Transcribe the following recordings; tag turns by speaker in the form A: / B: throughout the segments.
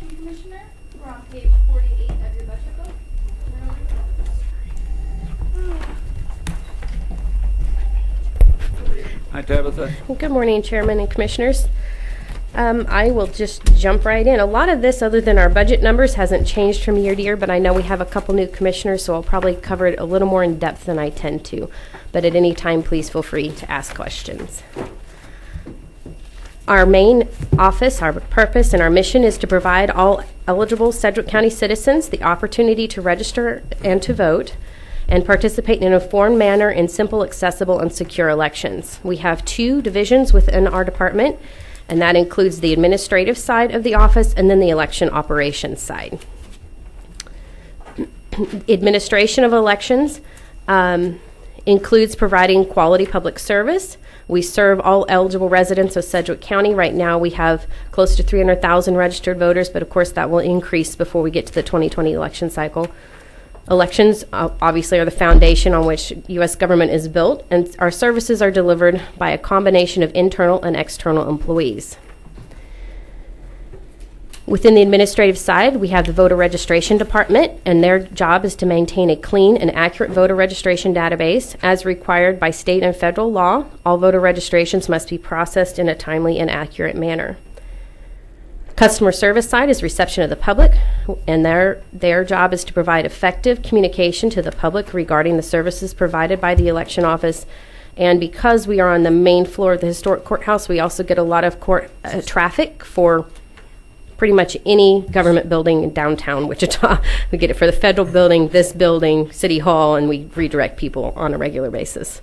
A: election commissioner. We're on page 48 of your budget book.
B: Hi, Tabitha.
C: Good morning, Chairman and Commissioners. I will just jump right in. A lot of this, other than our budget numbers, hasn't changed from year to year, but I know we have a couple new commissioners, so I'll probably cover it a little more in depth than I tend to. But at any time, please feel free to ask questions. Our main office, our purpose, and our mission is to provide all eligible Sedgwick County citizens the opportunity to register and to vote and participate in an informed manner in simple, accessible, and secure elections. We have two divisions within our department, and that includes the administrative side of the office and then the election operations side. Administration of elections includes providing quality public service. We serve all eligible residents of Sedgwick County. Right now we have close to 300,000 registered voters, but of course that will increase before we get to the 2020 election cycle. Elections obviously are the foundation on which U.S. government is built, and our services are delivered by a combination of internal and external employees. Within the administrative side, we have the voter registration department, and their job is to maintain a clean and accurate voter registration database. As required by state and federal law, all voter registrations must be processed in a timely and accurate manner. Customer service side is reception of the public, and their job is to provide effective communication to the public regarding the services provided by the election office. And because we are on the main floor of the historic courthouse, we also get a lot of court traffic for pretty much any government building in downtown Wichita. We get it for the federal building, this building, City Hall, and we redirect people on a regular basis.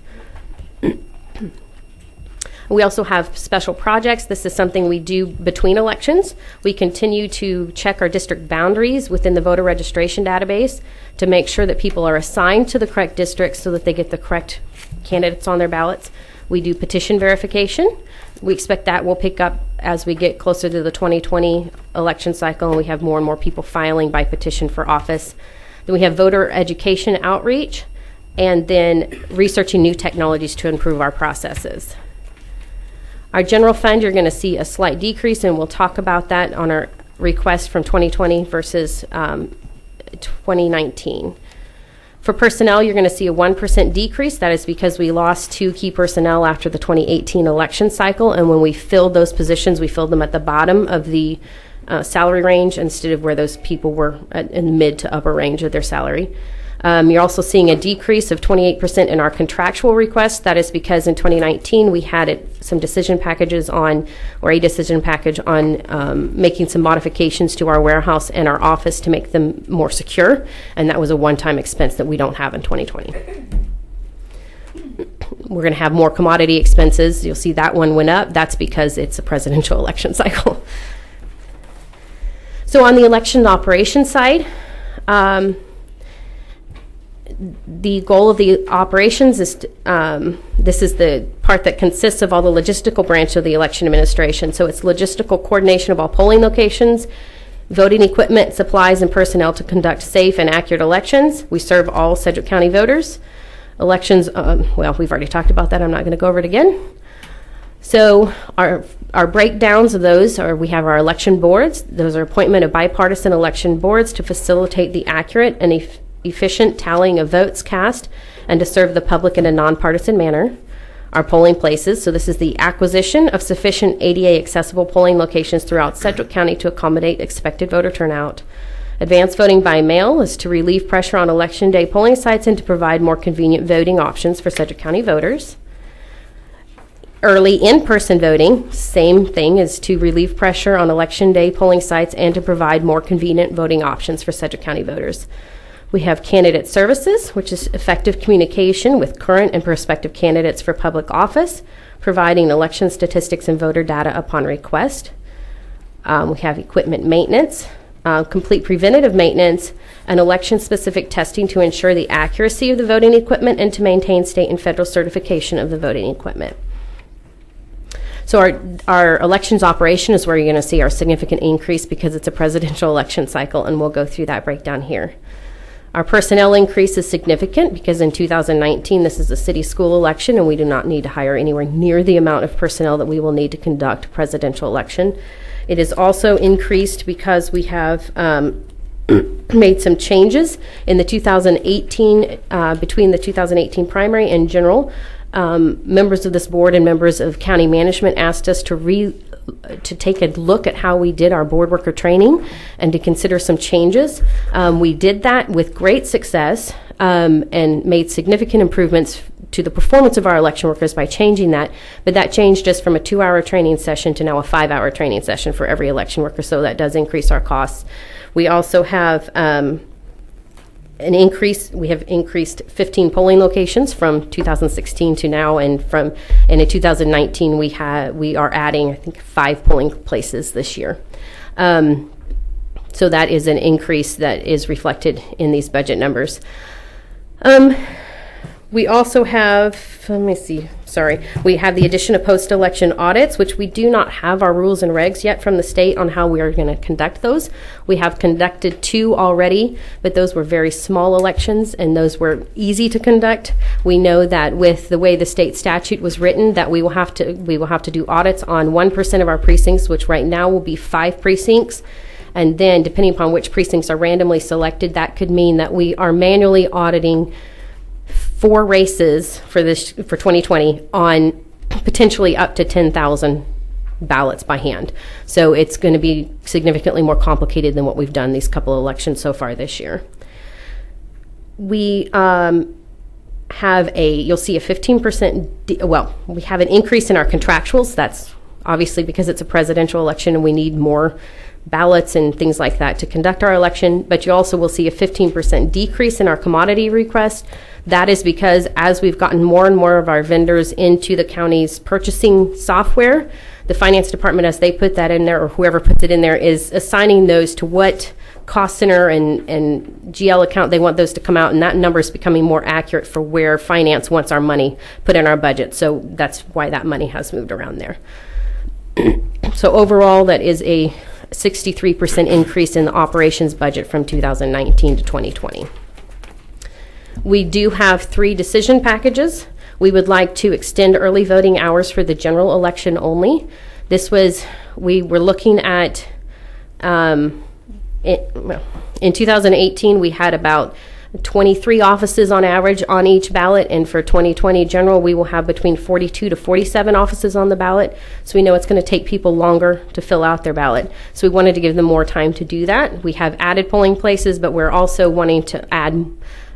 C: We also have special projects. This is something we do between elections. We continue to check our district boundaries within the voter registration database to make sure that people are assigned to the correct districts so that they get the correct candidates on their ballots. We do petition verification. We expect that will pick up as we get closer to the 2020 election cycle and we have more and more people filing by petition for office. Then we have voter education outreach and then researching new technologies to improve our processes. Our general fund, you're going to see a slight decrease, and we'll talk about that on our request from 2020 versus 2019. For personnel, you're going to see a 1% decrease. That is because we lost 2 key personnel after the 2018 election cycle, and when we filled those positions, we filled them at the bottom of the salary range instead of where those people were in the mid to upper range of their salary. You're also seeing a decrease of 28% in our contractual requests. That is because in 2019 we had some decision packages on, or a decision package on making some modifications to our warehouse and our office to make them more secure, and that was a one-time expense that we don't have in 2020. We're going to have more commodity expenses. You'll see that one went up. That's because it's a presidential election cycle. So on the election operations side, the goal of the operations is, this is the part that consists of all the logistical branch of the election administration. So it's logistical coordination of all polling locations, voting equipment, supplies, and personnel to conduct safe and accurate elections. We serve all Sedgwick County voters. Elections, well, we've already talked about that. I'm not going to go over it again. So our breakdowns of those are, we have our election boards. Those are appointment of bipartisan election boards to facilitate the accurate and efficient tallying of votes cast and to serve the public in a nonpartisan manner. Our polling places, so this is the acquisition of sufficient ADA accessible polling locations throughout Sedgwick County to accommodate expected voter turnout. Advanced voting by mail is to relieve pressure on election day polling sites and to provide more convenient voting options for Sedgwick County voters. Early in-person voting, same thing, is to relieve pressure on election day polling sites and to provide more convenient voting options for Sedgwick County voters. We have candidate services, which is effective communication with current and prospective candidates for public office, providing election statistics and voter data upon request. We have equipment maintenance, complete preventative maintenance, and election-specific testing to ensure the accuracy of the voting equipment and to maintain state and federal certification of the voting equipment. So our elections operation is where you're going to see our significant increase because it's a presidential election cycle, and we'll go through that breakdown here. Our personnel increase is significant because in 2019 this is a city school election and we do not need to hire anywhere near the amount of personnel that we will need to conduct a presidential election. It is also increased because we have made some changes in the 2018, between the 2018 primary and general. Members of this board and members of county management asked us to take a look at how we did our board worker training and to consider some changes. We did that with great success and made significant improvements to the performance of our election workers by changing that, but that changed just from a 2-hour training session to now a 5-hour training session for every election worker, so that does increase our costs. We also have an increase. We have increased 15 polling locations from 2016 to now, and in 2019 we are adding, I think, 5 polling places this year. So that is an increase that is reflected in these budget numbers. We also have, we have the addition of post-election audits, which we do not have our rules and regs yet from the state on how we are going to conduct those. We have conducted 2 already, but those were very small elections, and those were easy to conduct. We know that with the way the state statute was written, that we will have to do audits on 1% of our precincts, which right now will be 5 precincts. And then, depending upon which precincts are randomly selected, that could mean that we are manually auditing 4 races for 2020 on potentially up to 10,000 ballots by hand. So it's going to be significantly more complicated than what we've done these couple of elections so far this year. We you'll see a 15%, we have an increase in our contractuals. That's obviously because it's a presidential election and we need more ballots and things like that to conduct our election, but you also will see a 15% decrease in our commodity request. That is because as we've gotten more and more of our vendors into the county's purchasing software, the finance department, as they put that in there, or whoever puts it in there, is assigning those to what cost center and GL account they want those to come out, and that number is becoming more accurate for where finance wants our money put in our budget. So that's why that money has moved around there. So overall, that is a 63% increase in the operations budget from 2019 to 2020. We do have 3 decision packages. We would like to extend early voting hours for the general election only. We were looking at, in 2018 we had about 23 offices on average on each ballot, and for 2020 general we will have between 42 to 47 offices on the ballot. So we know it's going to take people longer to fill out their ballot, so we wanted to give them more time to do that. We have added polling places, but we're also wanting to add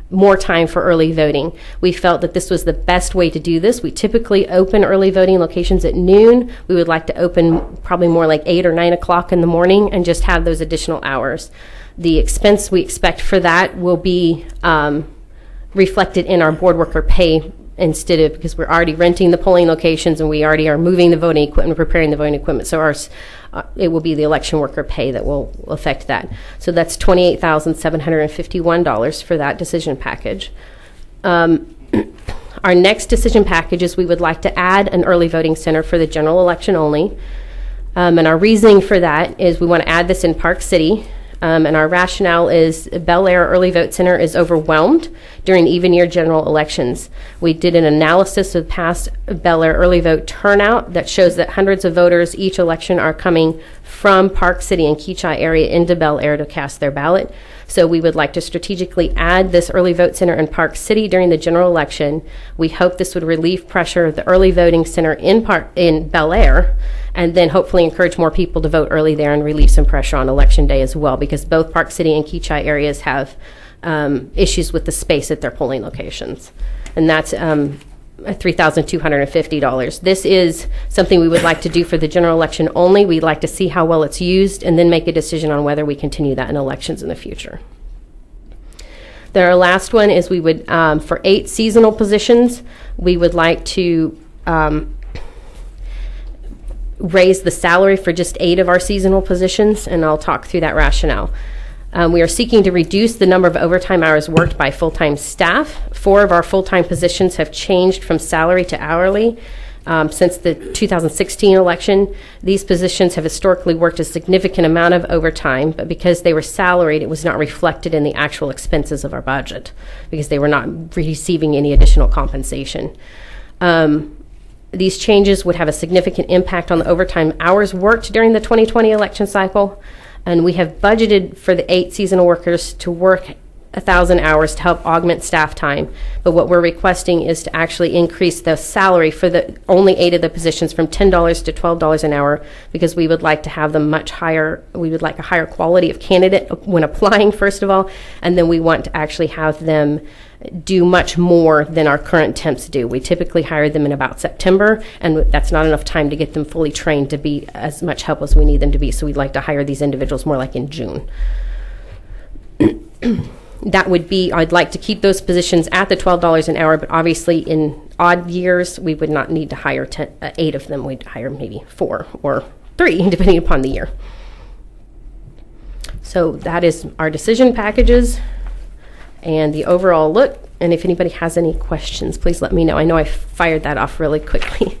C: more time for early voting. We felt that this was the best way to do this. We typically open early voting locations at noon. We would like to open probably more like 8 or 9 o'clock in the morning and just have those additional hours. The expense we expect for that will be reflected in our board worker pay instead of, because we're already renting the polling locations and we already are moving the voting equipment, preparing the voting equipment. So it will be the election worker pay that will affect that. So that's $28,751 for that decision package. Our next decision package is we would like to add an early voting center for the general election only. And our reasoning for that is we want to add this in Park City. And our rationale is Bel Air Early Vote Center is overwhelmed during even-year general elections. We did an analysis of past Bel Air early vote turnout that shows that hundreds of voters each election are coming from Park City and Kizzire area into Bel Air to cast their ballot. So we would like to strategically add this early vote center in Park City during the general election. We hope this would relieve pressure of the early voting center in Bel Air, and then hopefully encourage more people to vote early there and relieve some pressure on election day as well, because both Park City and Kizzire areas have issues with the space at their polling locations. And that's $3,250. This is something we would like to do for the general election only. We'd like to see how well it's used and then make a decision on whether we continue that in elections in the future. Then our last one is we would, for 8 seasonal positions, we would like to raise the salary for just 8 of our seasonal positions, and I'll talk through that rationale. We are seeking to reduce the number of overtime hours worked by full-time staff. 4 of our full-time positions have changed from salary to hourly since the 2016 election. These positions have historically worked a significant amount of overtime, but because they were salaried, it was not reflected in the actual expenses of our budget because they were not receiving any additional compensation. These changes would have a significant impact on the overtime hours worked during the 2020 election cycle, and we have budgeted for the 8 seasonal workers to work 1,000 hours to help augment staff time. But what we're requesting is to actually increase the salary for the only 8 of the positions from $10 to $12 an hour, because we would like to have them much higher. We would like a higher quality of candidate when applying, first of all, and then we want to actually have them do much more than our current temps do. We typically hire them in about September, and that's not enough time to get them fully trained to be as much help as we need them to be. So we'd like to hire these individuals more like in June. That would be, I'd like to keep those positions at the $12 an hour, but obviously in odd years, we would not need to hire 8 of them. We'd hire maybe 4 or 3, depending upon the year. So that is our decision packages and the overall look. And if anybody has any questions, please let me know. I know I fired that off really quickly.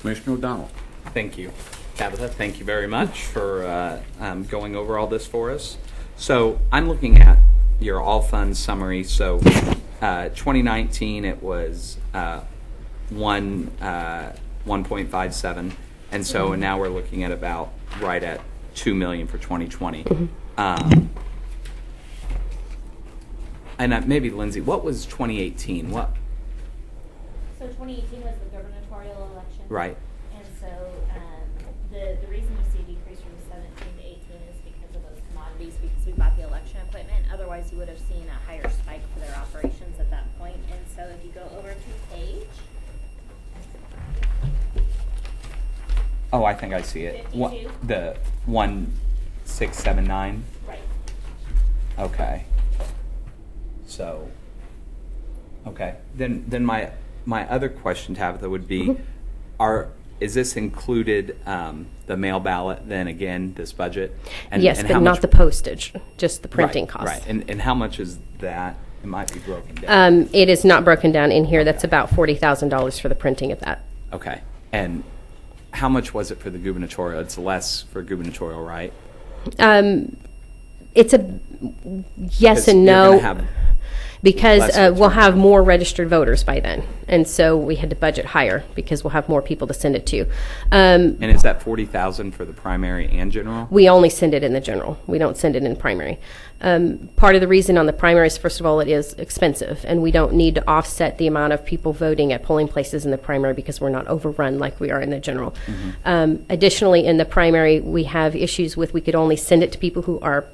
B: Commissioner O'Donnell.
D: Thank you. Tabitha, thank you very much for going over all this for us. So I'm looking at your all funds summary. So 2019 it was 1.57, and so now we're looking at about right at 2 million for 2020. And maybe Lindsay, what was 2018? What?
E: So 2018 was the gubernatorial election.
D: Right.
E: And so the reason you see a decrease from 17 to 18 is because of those commodities, because we bought the election equipment. Otherwise, you would have seen a higher spike for their operations at that point. And so if you go over to page.
D: Oh, I think I see it.
E: 52.
D: The 1679.
E: Right.
D: Okay. So, okay. Then my other question, Tabitha, would be, is this included the mail ballot then again, this budget?
C: Yes,
D: and
C: but
D: how
C: not
D: much,
C: the postage, just the printing
D: right,
C: costs.
D: Right. And how much is that? It might be broken down.
C: It is not broken down in here. That's about $40,000 for the printing of that.
D: Okay. And how much was it for the gubernatorial? It's less for gubernatorial, right?
C: It's a yes and
D: You're
C: no.
D: gonna have
C: because
D: less
C: we'll
D: return.
C: have more registered voters by then. And so we had to budget higher because we'll have more people to send it to.
D: And is that 40,000 for the primary and general?
C: We only send it in the general. We don't send it in primary. Part of the reason on the primaries, first of all, it is expensive, and we don't need to offset the amount of people voting at polling places in the primary because we're not overrun like we are in the general. Additionally, in the primary, we have issues with we could only send it to people who are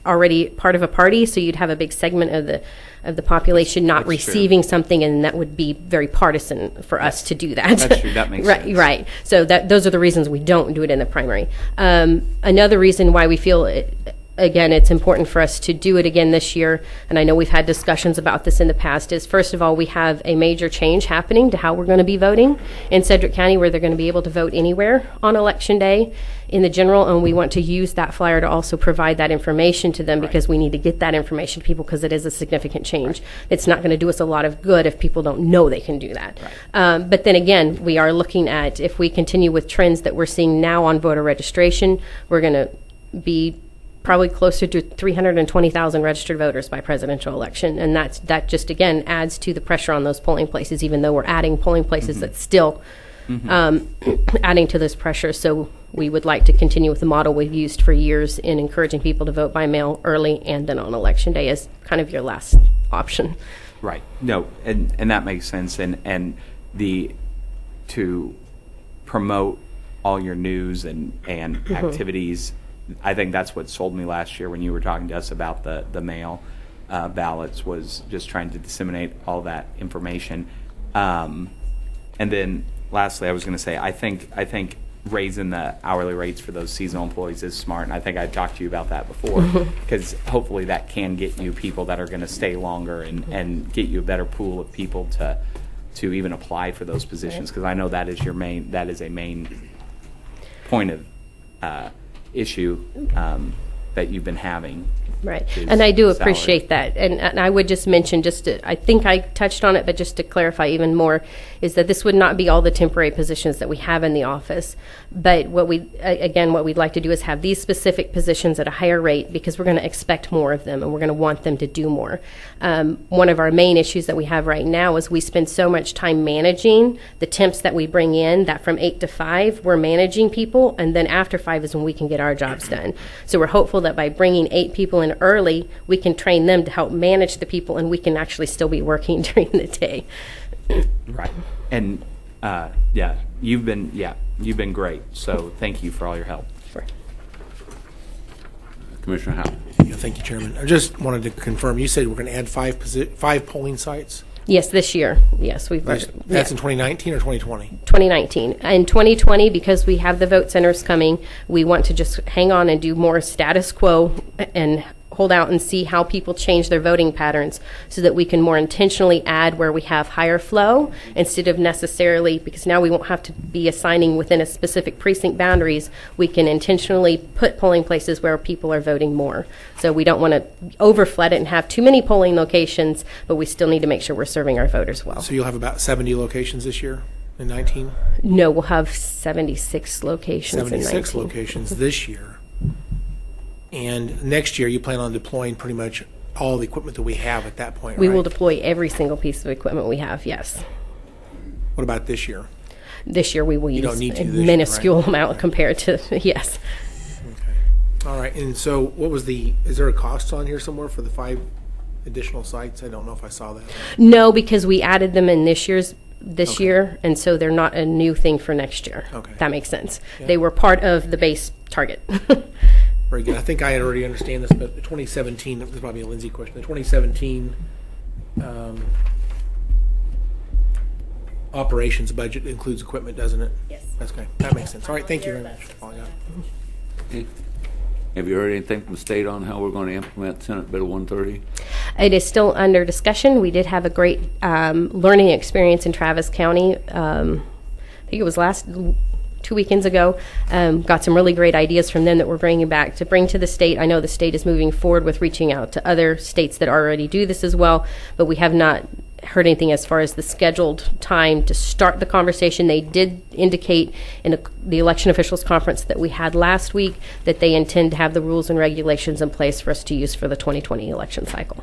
C: already part of a party, so you'd have a big segment of the population not
D: That's
C: receiving something, and that would be very partisan for us to do that.
D: That's true. That makes
C: right,
D: sense.
C: Right. So those are the reasons we don't do it in the primary. Another reason why we feel again, it's important for us to do it again this year, and I know we've had discussions about this in the past, is first of all, we have a major change happening to how we're going to be voting in Sedgwick County, where they're going to be able to vote anywhere on Election Day in the general, and we want to use that flyer to also provide that information to them because we need to get that information to people because it is a significant change. It's not going to do us a lot of good if people don't know they can do that. But then again, we are looking at, if we continue with trends that we're seeing now on voter registration, we're going to be probably closer to 320,000 registered voters by presidential election, and that just again adds to the pressure on those polling places. Even though we're adding polling places, that's still adding to this pressure. So we would like to continue with the model we've used for years in encouraging people to vote by mail early and then on election day as kind of your last option.
D: Right. No, and that makes sense. And to promote all your news and activities. I think that's what sold me last year when you were talking to us about the mail ballots, was just trying to disseminate all that information. And then lastly, I was going to say, I think raising the hourly rates for those seasonal employees is smart, and I think I talked to you about that before, because hopefully that can get you people that are going to stay longer and get you a better pool of people to even apply for those positions, because I know that is a main point of issue that you've been having
C: Right.
D: his
C: And I do
D: salary.
C: appreciate that. And I would just mention, I think I touched on it, but just to clarify even more, is that this would not be all the temporary positions that we have in the office. But what we'd like to do is have these specific positions at a higher rate because we're going to expect more of them and we're going to want them to do more. One of our main issues that we have right now is we spend so much time managing the temps that we bring in that from 8 to 5, we're managing people, and then after 5 is when we can get our jobs done. So we're hopeful that by bringing 8 people in early, we can train them to help manage the people, and we can actually still be working during the day.
D: Right. And you've been great. So thank you for all your help.
C: Sure.
B: Commissioner Howell.
F: Yeah, thank you, Chairman. I just wanted to confirm, you said we're going to add 5 polling sites?
C: Yes, this year. Yes,
F: That's in 2019 or 2020?
C: 2019. In 2020, because we have the vote centers coming, we want to just hang on and do more status quo and hold out and see how people change their voting patterns so that we can more intentionally add where we have higher flow instead of necessarily, because now we won't have to be assigning within a specific precinct boundaries, we can intentionally put polling places where people are voting more. So we don't want to overflood it and have too many polling locations, but we still need to make sure we're serving our voters well.
F: So you'll have about 70 locations this year in 19?
C: No, we'll have 76 locations
F: 76
C: in 19.
F: locations this year. And next year, you plan on deploying pretty much all the equipment that we have at that point,
C: We
F: right?
C: will deploy every single piece of equipment we have, yes.
F: What about this year?
C: This year we will
F: You don't
C: use
F: need to
C: a
F: this year,
C: minuscule
F: right?
C: amount compared to, yes.
F: Okay. All right. And so what was is there a cost on here somewhere for the 5 additional sites? I don't know if I saw that.
C: No, because we added them in this
F: Okay.
C: year, and so they're not a new thing for next year.
F: Okay.
C: That makes sense.
F: Yeah.
C: They were part of the base target.
F: Very good. I think I had already understand this, but the 2017, this is probably a Lindsay question, the 2017 operations budget includes equipment, doesn't it?
E: Yes.
F: That's okay. That makes sense. All right, thank you very much. That's all I got.
B: Okay. Have you heard anything from the state on how we're going to implement Senate Bill 130?
C: It is still under discussion. We did have a great learning experience in Travis County. I think it was 2 weekends ago. Got some really great ideas from them that we're bringing back to bring to the state. I know the state is moving forward with reaching out to other states that already do this as well, but we have not heard anything as far as the scheduled time to start the conversation. They did indicate in the election officials conference that we had last week that they intend to have the rules and regulations in place for us to use for the 2020 election cycle.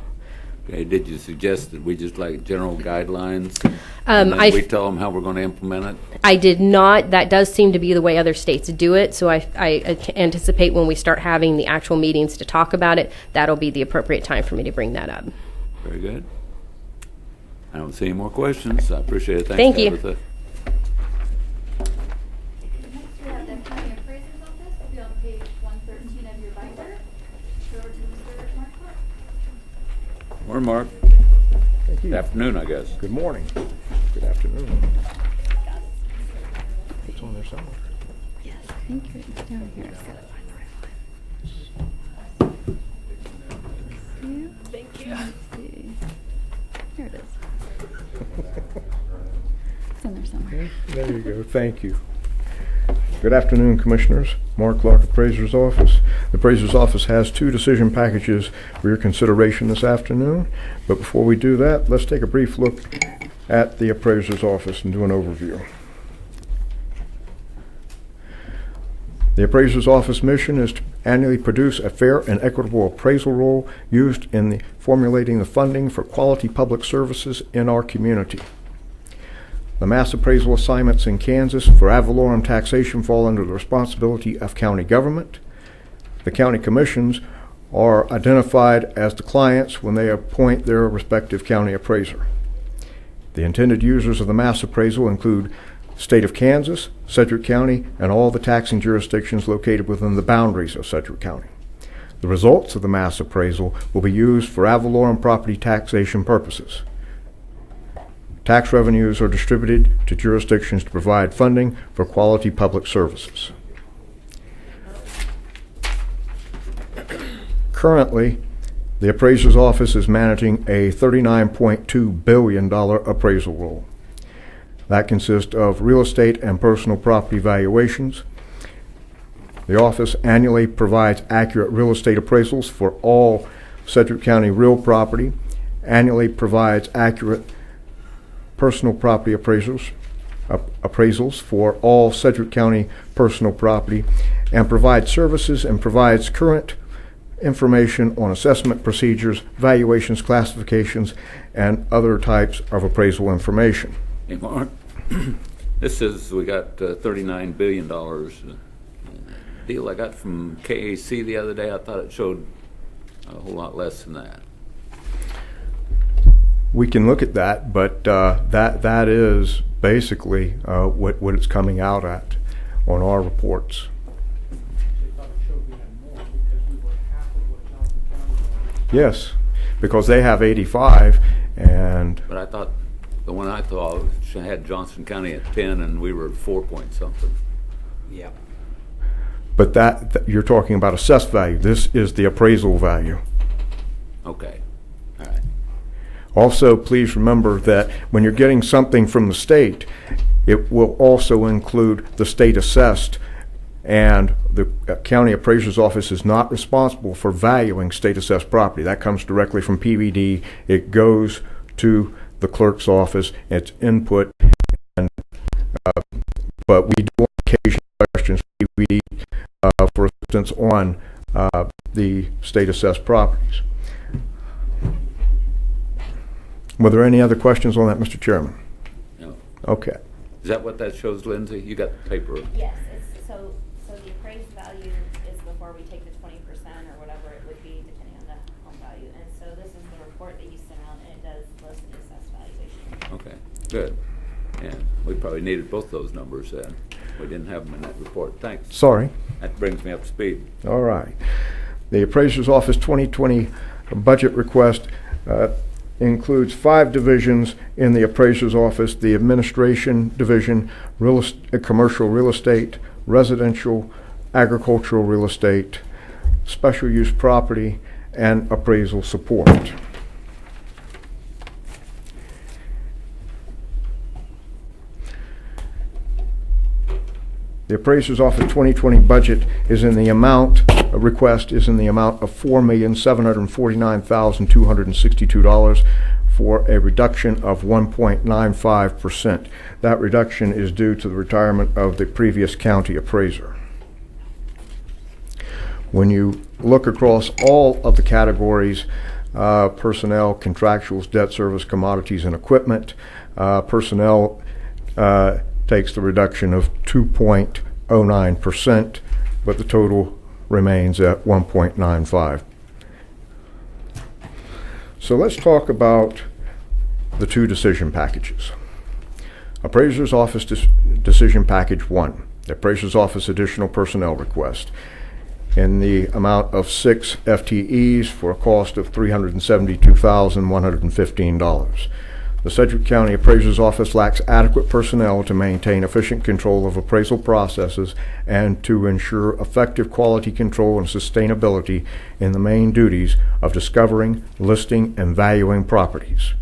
B: Okay, did you suggest that we just like general guidelines? And then we tell them how we're going to implement it?
C: I did not. That does seem to be the way other states do it. So I anticipate when we start having the actual meetings to talk about it, that'll be the appropriate time for me to bring that up.
B: Very good. I don't see any more questions. I appreciate it.
C: Thank you.
B: Tabitha.
A: Next, we have the county appraiser's office. Will be on page 113 of your binder. Go over to Mr. Marc.
B: Morning, Mark.
G: Thank you.
B: Good afternoon, I guess.
G: Good morning. Good afternoon. It's on there somewhere.
H: Yes, I think it's down here. Thank you. Here it is. It's in there somewhere.
G: There you go. Thank you. Good afternoon, Commissioners. Marc, Appraiser's Office. The Appraiser's Office has 2 decision packages for your consideration this afternoon. But before we do that, let's take a brief look at the Appraiser's Office and do an overview. The Appraiser's Office mission is to annually produce a fair and equitable appraisal roll used in formulating the funding for quality public services in our community. The mass appraisal assignments in Kansas for ad valorem taxation fall under the responsibility of county government. The county commissions are identified as the clients when they appoint their respective county appraiser. The intended users of the mass appraisal include the state of Kansas, Sedgwick County, and all the taxing jurisdictions located within the boundaries of Sedgwick County. The results of the mass appraisal will be used for ad valorem property taxation purposes. Tax revenues are distributed to jurisdictions to provide funding for quality public services. Currently, the Appraiser's Office is managing a $39.2 billion appraisal roll. That consists of real estate and personal property valuations, The office annually provides accurate real estate appraisals for all Sedgwick County real property, annually provides accurate personal property appraisals for all Sedgwick County personal property, and provides services and provides current information on assessment procedures, valuations, classifications, and other types of appraisal information.
B: Hey, Mark, this is, we got $39 billion. Deal I got from KAC the other day, I thought it showed a whole lot less than that.
G: We can look at that, but that is basically what it's coming out at on our reports. Yes, because they have 85, and
B: But I thought, the one I thought had Johnson County at 10, and we were at 4 point something.
D: Yep.
G: but that you're talking about assessed value. This is the appraisal value.
B: Okay, all right.
G: Also, please remember that when you're getting something from the state, it will also include the state assessed, and the county appraiser's office is not responsible for valuing state assessed property. That comes directly from PVD. It goes to the clerk's office. It's input, and but we do on occasion questions PVD for instance on the state assessed properties. Were there any other questions on that, Mr. Chairman?
B: No.
G: Okay.
B: Is that what that shows, Lindsay? You got the paper?
E: Yes, it's, so the appraised value is before we take the 20% or whatever it would be depending on the home value. And so this is the report that you sent out, and it does list the assessed valuation.
B: Okay, good. Yeah, we probably needed both those numbers then. We didn't have them in that report. Thanks.
G: Sorry.
B: That brings me up to speed.
G: All right. The Appraiser's Office 2020 budget request includes 5 divisions in the Appraiser's Office: the Administration Division, Commercial Real Estate, Residential, Agricultural Real Estate, Special Use Property, and Appraisal Support. The Appraiser's Office 2020 budget is in the amount, request is in the amount of $4,749,262 for a reduction of 1.95%. That reduction is due to the retirement of the previous county appraiser. When you look across all of the categories, personnel, contractuals, debt service, commodities, and equipment, personnel takes the reduction of 2.09%, but the total remains at 1.95. So let's talk about the 2 decision packages. Appraiser's Office Decision Package 1, the Appraiser's Office Additional Personnel Request, in the amount of 6 FTEs for a cost of $372,115. The Sedgwick County Appraiser's Office lacks adequate personnel to maintain efficient control of appraisal processes and to ensure effective quality control and sustainability in the main duties of discovering, listing, and valuing properties.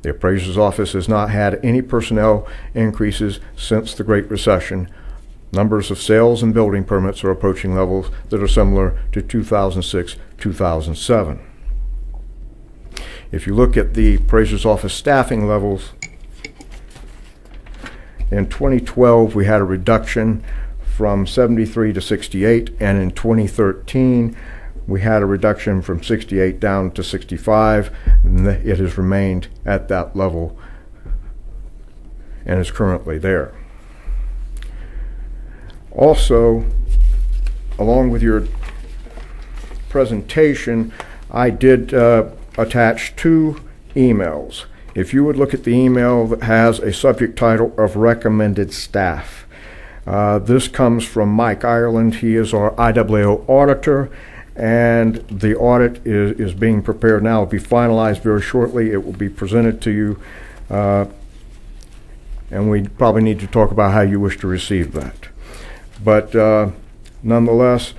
G: The Appraiser's Office has not had any personnel increases since the Great Recession. Numbers of sales and building permits are approaching levels that are similar to 2006-2007. If you look at the Appraiser's Office staffing levels, in 2012 we had a reduction from 73 to 68, and in 2013 we had a reduction from 68 down to 65, and it has remained at that level and is currently there. Also, along with your presentation, I did attach 2 emails. If you would look at the email that has a subject title of recommended staff. This comes from Mike Ireland. He is our IWO auditor, and the audit is being prepared now. It will be finalized very shortly. It will be presented to you, and we probably need to talk about how you wish to receive that. But nonetheless,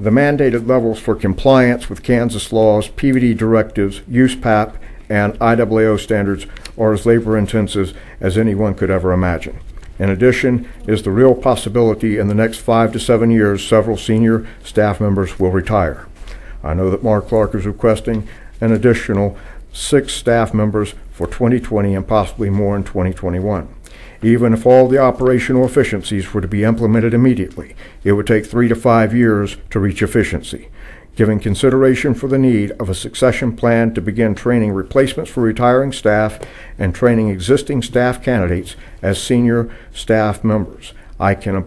G: the mandated levels for compliance with Kansas laws, PVD directives, USPAP, and IWO standards are as labor intensive as anyone could ever imagine. In addition, is the real possibility in the next 5 to 7 years several senior staff members will retire. I know that Marc Clark is requesting an additional 6 staff members for 2020 and possibly more in 2021. Even if all the operational efficiencies were to be implemented immediately, it would take 3 to 5 years to reach efficiency. Giving consideration for the need of a succession plan to begin training replacements for retiring staff and training existing staff candidates as senior staff members, I can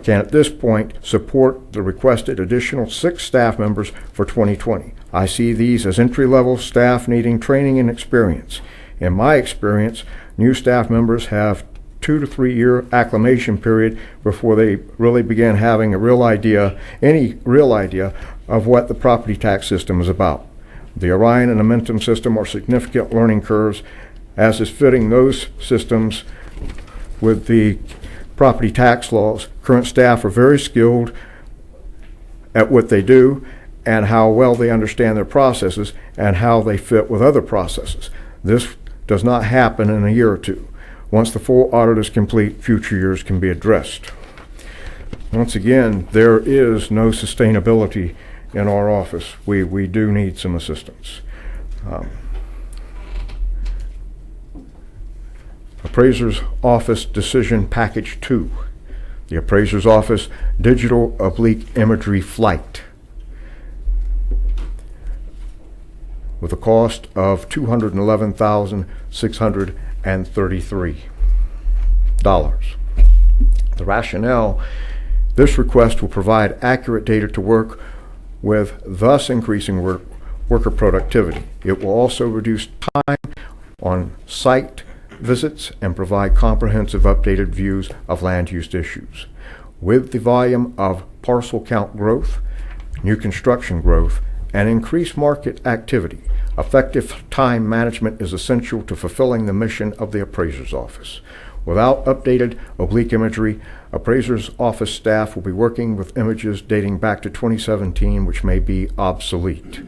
G: at this point support the requested additional 6 staff members for 2020. I see these as entry-level staff needing training and experience. In my experience, new staff members have 2 to 3 year acclimation period before they really begin having any real idea of what the property tax system is about. The Orion and Momentum system are significant learning curves, as is fitting those systems with the property tax laws. Current staff are very skilled at what they do and how well they understand their processes and how they fit with other processes. This does not happen in a year or two. Once the full audit is complete, future years can be addressed. Once again, there is no sustainability in our office. We do need some assistance. Appraiser's Office Decision Package 2. The Appraiser's Office Digital Oblique Imagery Flight, with a cost of $211,633. The rationale: this request will provide accurate data to work with, thus increasing worker productivity. It will also reduce time on site visits and provide comprehensive updated views of land use issues. With the volume of parcel count growth, new construction growth, and increased market activity, effective time management is essential to fulfilling the mission of the Appraiser's Office. Without updated oblique imagery, Appraiser's Office staff will be working with images dating back to 2017, which may be obsolete.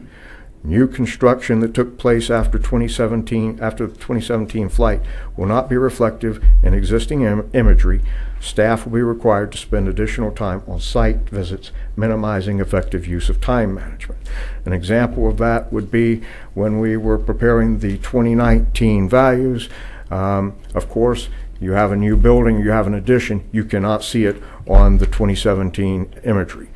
G: New construction that took place after the 2017 flight will not be reflective in existing imagery. Staff will be required to spend additional time on site visits, minimizing effective use of time management. An example of that would be when we were preparing the 2019 values. Of course, you have a new building, you have an addition, you cannot see it on the 2017 imagery.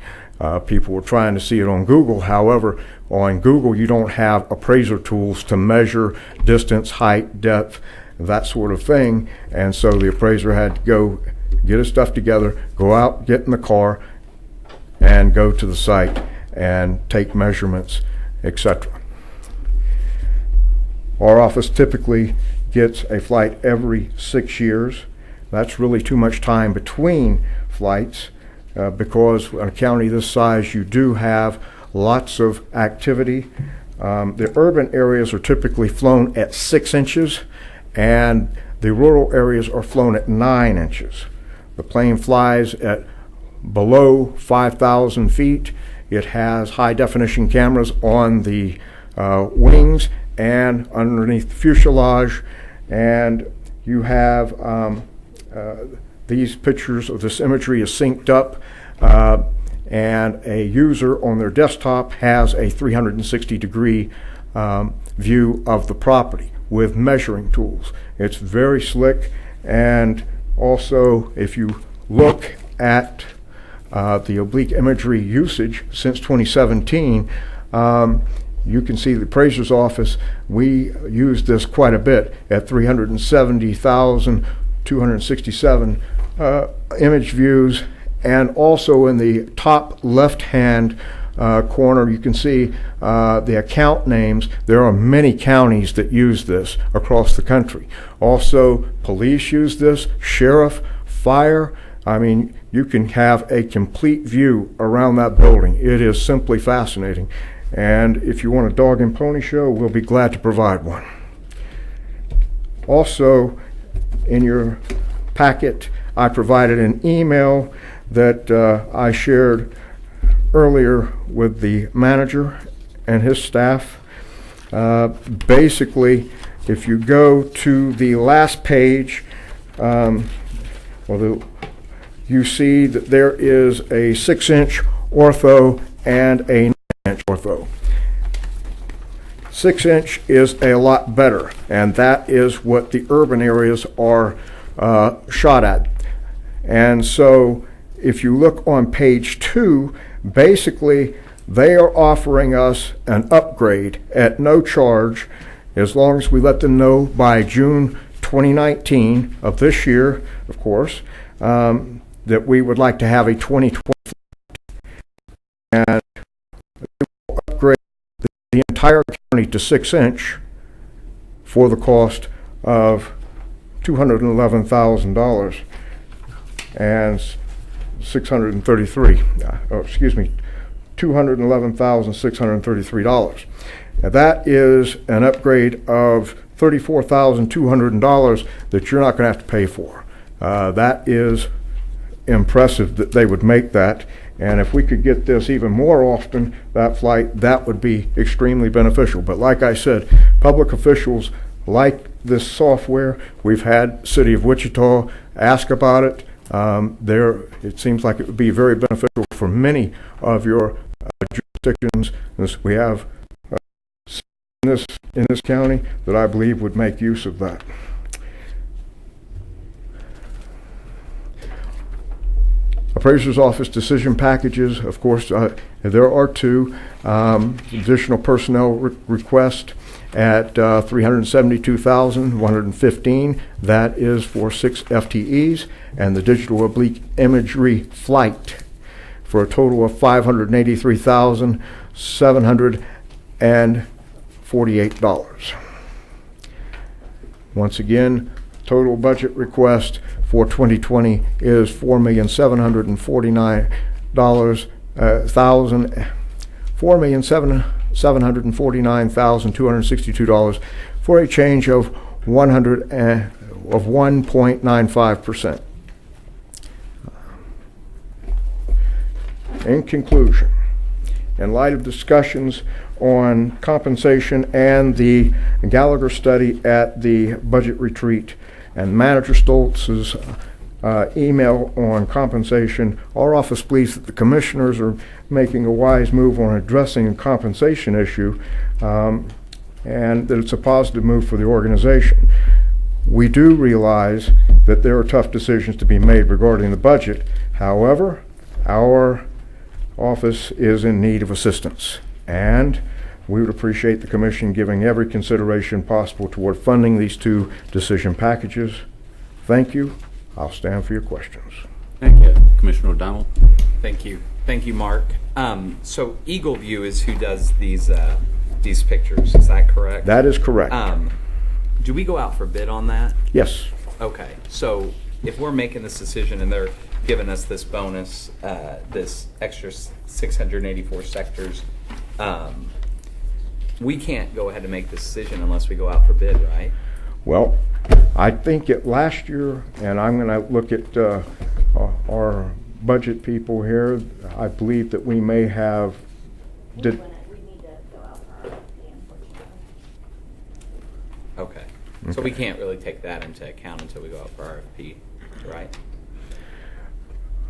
G: People were trying to see it on Google. However, on Google, you don't have appraiser tools to measure distance, height, depth, that sort of thing. And so the appraiser had to go get his stuff together, go out, get in the car, and go to the site and take measurements, etc. Our office typically gets a flight every 6 years. That's really too much time between flights. Because in a county this size, you do have lots of activity. The urban areas are typically flown at 6 inches, and the rural areas are flown at 9 inches. The plane flies at below 5,000 feet. It has high-definition cameras on the wings and underneath the fuselage, and you have these pictures of this imagery is synced up, and a user on their desktop has a 360-degree view of the property with measuring tools. It's very slick, and also if you look at the oblique imagery usage since 2017, you can see the Appraiser's Office, we use this quite a bit at 370,267 image views. And also in the top left-hand corner, you can see the account names. There are many counties that use this across the country. Also, police use this, sheriff, fire. I mean, you can have a complete view around that building. It is simply fascinating. And if you want a dog and pony show, we'll be glad to provide one. Also, in your packet, I provided an email that I shared earlier with the manager and his staff. Basically, if you go to the last page, you see that there is a 6-inch ortho and a 9-inch ortho. 6-inch is a lot better, and that is what the urban areas are shot at. And so if you look on page 2, basically they are offering us an upgrade at no charge, as long as we let them know by June 2019 of this year, of course, that we would like to have a 2020, and we will upgrade the entire county to 6-inch for the cost of $211,000 and $211,633. Now that is an upgrade of $34,200 that you're not going to have to pay for. That is impressive that they would make that. And if we could get this even more often, that flight, that would be extremely beneficial. But like I said, public officials like this software. We've had City of Wichita ask about it. It seems like it would be very beneficial for many of your jurisdictions. We have in this county that I believe would make use of that. Appraiser's office decision packages, of course, there are 2 additional personnel requests at $372,115. That is for 6 FTEs, and the digital oblique imagery flight for a total of $583,748. Once again, total budget request for 2020 is $4,749,262 for a change of 1.95%. In conclusion, in light of discussions on compensation and the Gallagher study at the budget retreat and Manager Stolz's email on compensation, our office believes that the commissioners are making a wise move on addressing a compensation issue, and that it's a positive move for the organization. We do realize that there are tough decisions to be made regarding the budget. However, our office is in need of assistance, and we would appreciate the Commission giving every consideration possible toward funding these 2 decision packages. Thank you. I'll stand for your questions.
B: Thank you. Commissioner O'Donnell.
D: Thank you. Thank you, Marc. So Eagle View is who does these pictures. Is that correct?
G: That is correct.
D: Do we go out for bid on that?
G: Yes.
D: Okay. So if we're making this decision and they're giving us this bonus, this extra 684 sectors, we can't go ahead and make the decision unless we go out for bid, right?
G: Well, I think last year, and I'm going to look at our budget people here, I believe that we may have
E: We need to go out for RFP, unfortunately.
D: Okay. So we can't really take that into account until we go out for RFP, right?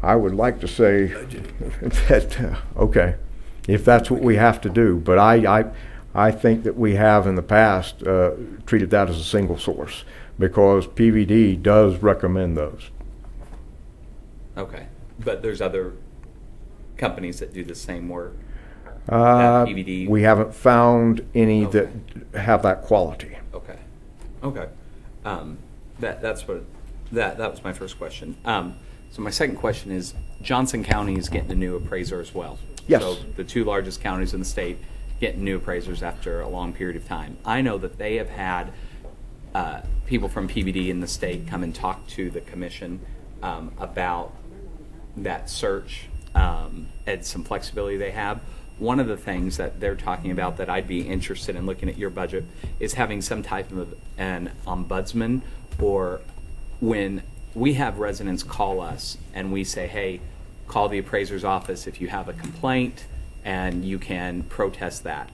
G: I would like to say that, okay, if that's what we have to do, but I think that we have in the past treated that as a single source, because PVD does recommend those.
D: Okay. But there's other companies that do the same work? PVD?
G: We haven't found any that have that quality.
D: Okay. Okay. That was my first question. So my second question is, Johnson County is getting a new appraiser as well.
G: Yes.
D: So the 2 largest counties in the state getting new appraisers after a long period of time. I know that they have had people from PVD in the state come and talk to the commission about that search and some flexibility they have. One of the things that they're talking about that I'd be interested in looking at your budget is having some type of an ombudsman, or when we have residents call us and we say, hey, call the appraiser's office if you have a complaint, and you can protest that.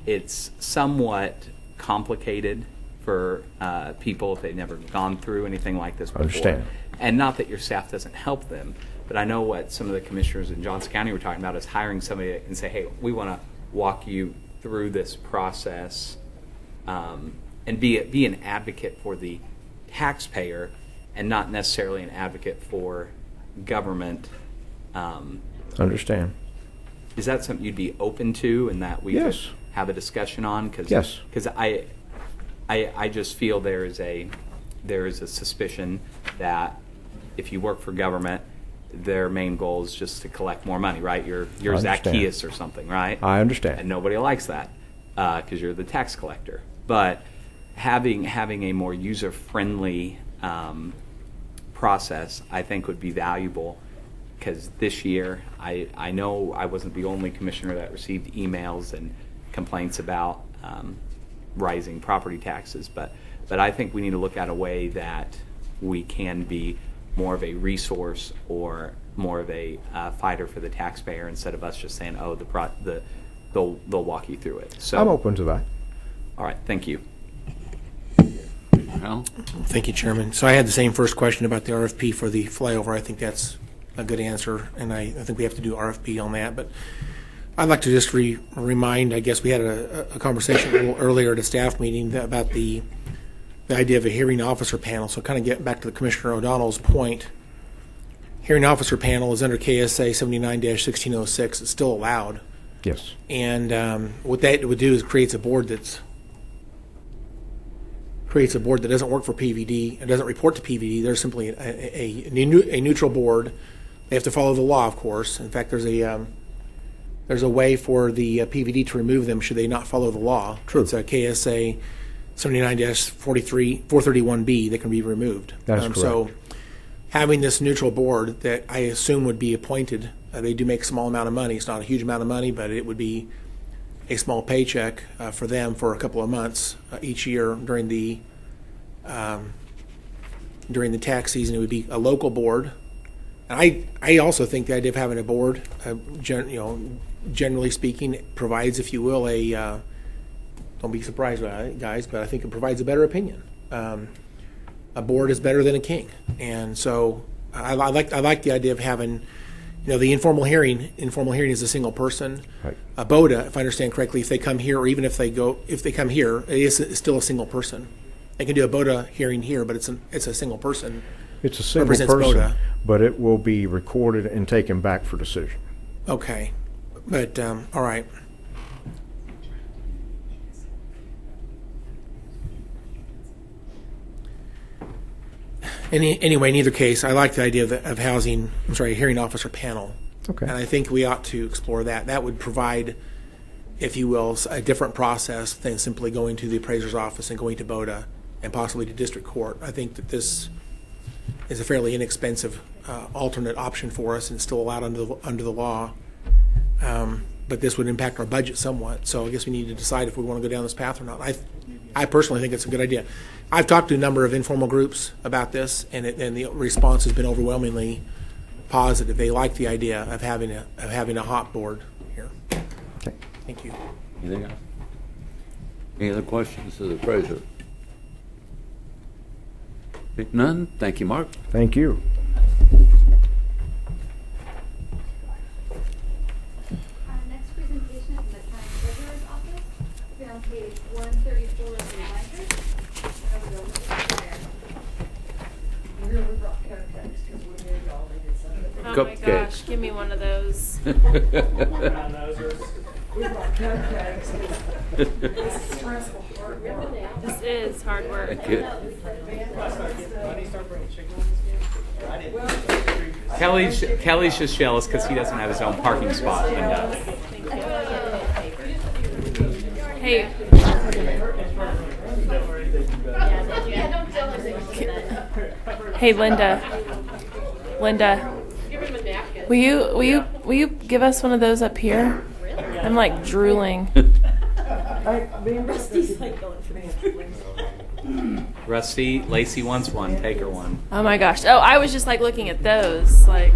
D: It's somewhat complicated for people if they've never gone through anything like this before.
G: Understand.
D: And not that your staff doesn't help them, but I know what some of the commissioners in Johnson County were talking about is hiring somebody that can say, hey, we want to walk you through this process, and be an advocate for the taxpayer and not necessarily an advocate for government.
G: Understand.
D: Is that something you'd be open to and that we
G: Yes.
D: could have a discussion on?
G: Yes.
D: Because I just feel there is a suspicion that if you work for government, their main goal is just to collect more money, right? You're
G: understand.
D: Zacchaeus or something, right?
G: I understand.
D: And nobody likes that because you're the tax collector. But having a more user-friendly process, I think, would be valuable. Because this year, I know I wasn't the only commissioner that received emails and complaints about rising property taxes, but I think we need to look at a way that we can be more of a resource or more of a fighter for the taxpayer instead of us just saying, oh, they'll walk you through it. So
G: I'm open to that.
D: All right, thank you.
B: Well,
F: Thank you, Chairman. So I had the same first question about the RFP for the flyover. I think that's a good answer, and I think we have to do RFP on that. But I'd like to just remind, I guess we had a conversation a little earlier at a staff meeting about the idea of a hearing officer panel. So kind of getting back to the Commissioner O'Donnell's point, hearing officer panel is under KSA 79-1606. It's still allowed.
G: Yes.
F: And what that would do is creates a board that doesn't work for PVD. It doesn't report to PVD. They're simply a neutral board. They have to follow the law, of course. In fact, there's a way for the PVD to remove them should they not follow the law.
G: True.
F: It's a KSA 79-431B that can be removed.
G: That's correct.
F: So having this neutral board that I assume would be appointed, they do make a small amount of money. It's not a huge amount of money, but it would be a small paycheck for them for a couple of months each year during the tax season. It would be a local board. And I also think the idea of having a board, generally speaking, it provides, if you will, don't be surprised by it, guys, but I think it provides a better opinion. A board is better than a king, and so I like the idea of having, the informal hearing. Informal hearing is a single person.
G: Right.
F: A BODA, if I understand correctly, if they come here, or even if they come here, it's still a single person. They can do a BODA hearing here, but it's a single person.
G: It's a single
F: Represents
G: person,
F: BODA.
G: but it will be recorded and taken back for decision.
F: Okay, but all right. Anyway, in either case, I like the idea of a hearing officer panel.
G: Okay.
F: And I think we ought to explore that. That would provide, if you will, a different process than simply going to the appraiser's office and going to BODA and possibly to district court. I think that this is a fairly inexpensive alternate option for us and still allowed under the law. But this would impact our budget somewhat. So I guess we need to decide if we want to go down this path or not. I personally think it's a good idea. I've talked to a number of informal groups about this, and the response has been overwhelmingly positive. They like the idea of having a hot board here.
G: Okay.
F: Thank you.
B: anything else? Any other questions to the appraiser? If none, thank you, Mark.
G: Thank you.
A: Our next presentation is in the county treasurer's office. We're on page 134 of the reminder.
E: Oh my
B: Cupcakes.
E: gosh, give me one of those. This is hard work.
B: Good.
D: Kelly's just jealous because he doesn't have his own parking spot. Linda.
E: Hey. Hey, Linda. Will you give us one of those up here? I'm like drooling.
D: Rusty, Lacey wants one. Take her one.
E: Oh my gosh. Oh, I was just like looking at those. Like,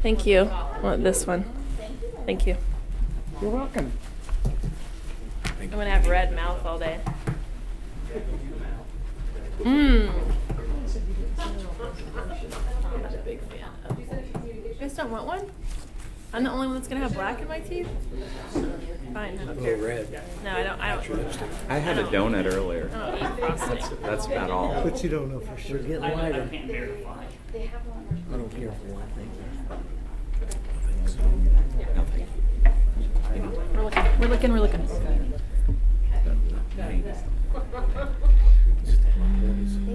E: thank you. I want this one. Thank you.
G: You're welcome.
E: I'm gonna have red mouth all day.
H: You guys don't want one? I'm the only one that's gonna have black in my teeth? Fine. I don't care.
F: Red.
H: No, I don't.
D: I had a donut earlier.
H: I don't eat frosting.
D: That's about all.
F: But you don't know for sure. Getting lighter.
A: They have one.
F: I don't care for one thing.
D: No, thank you.
H: We're looking.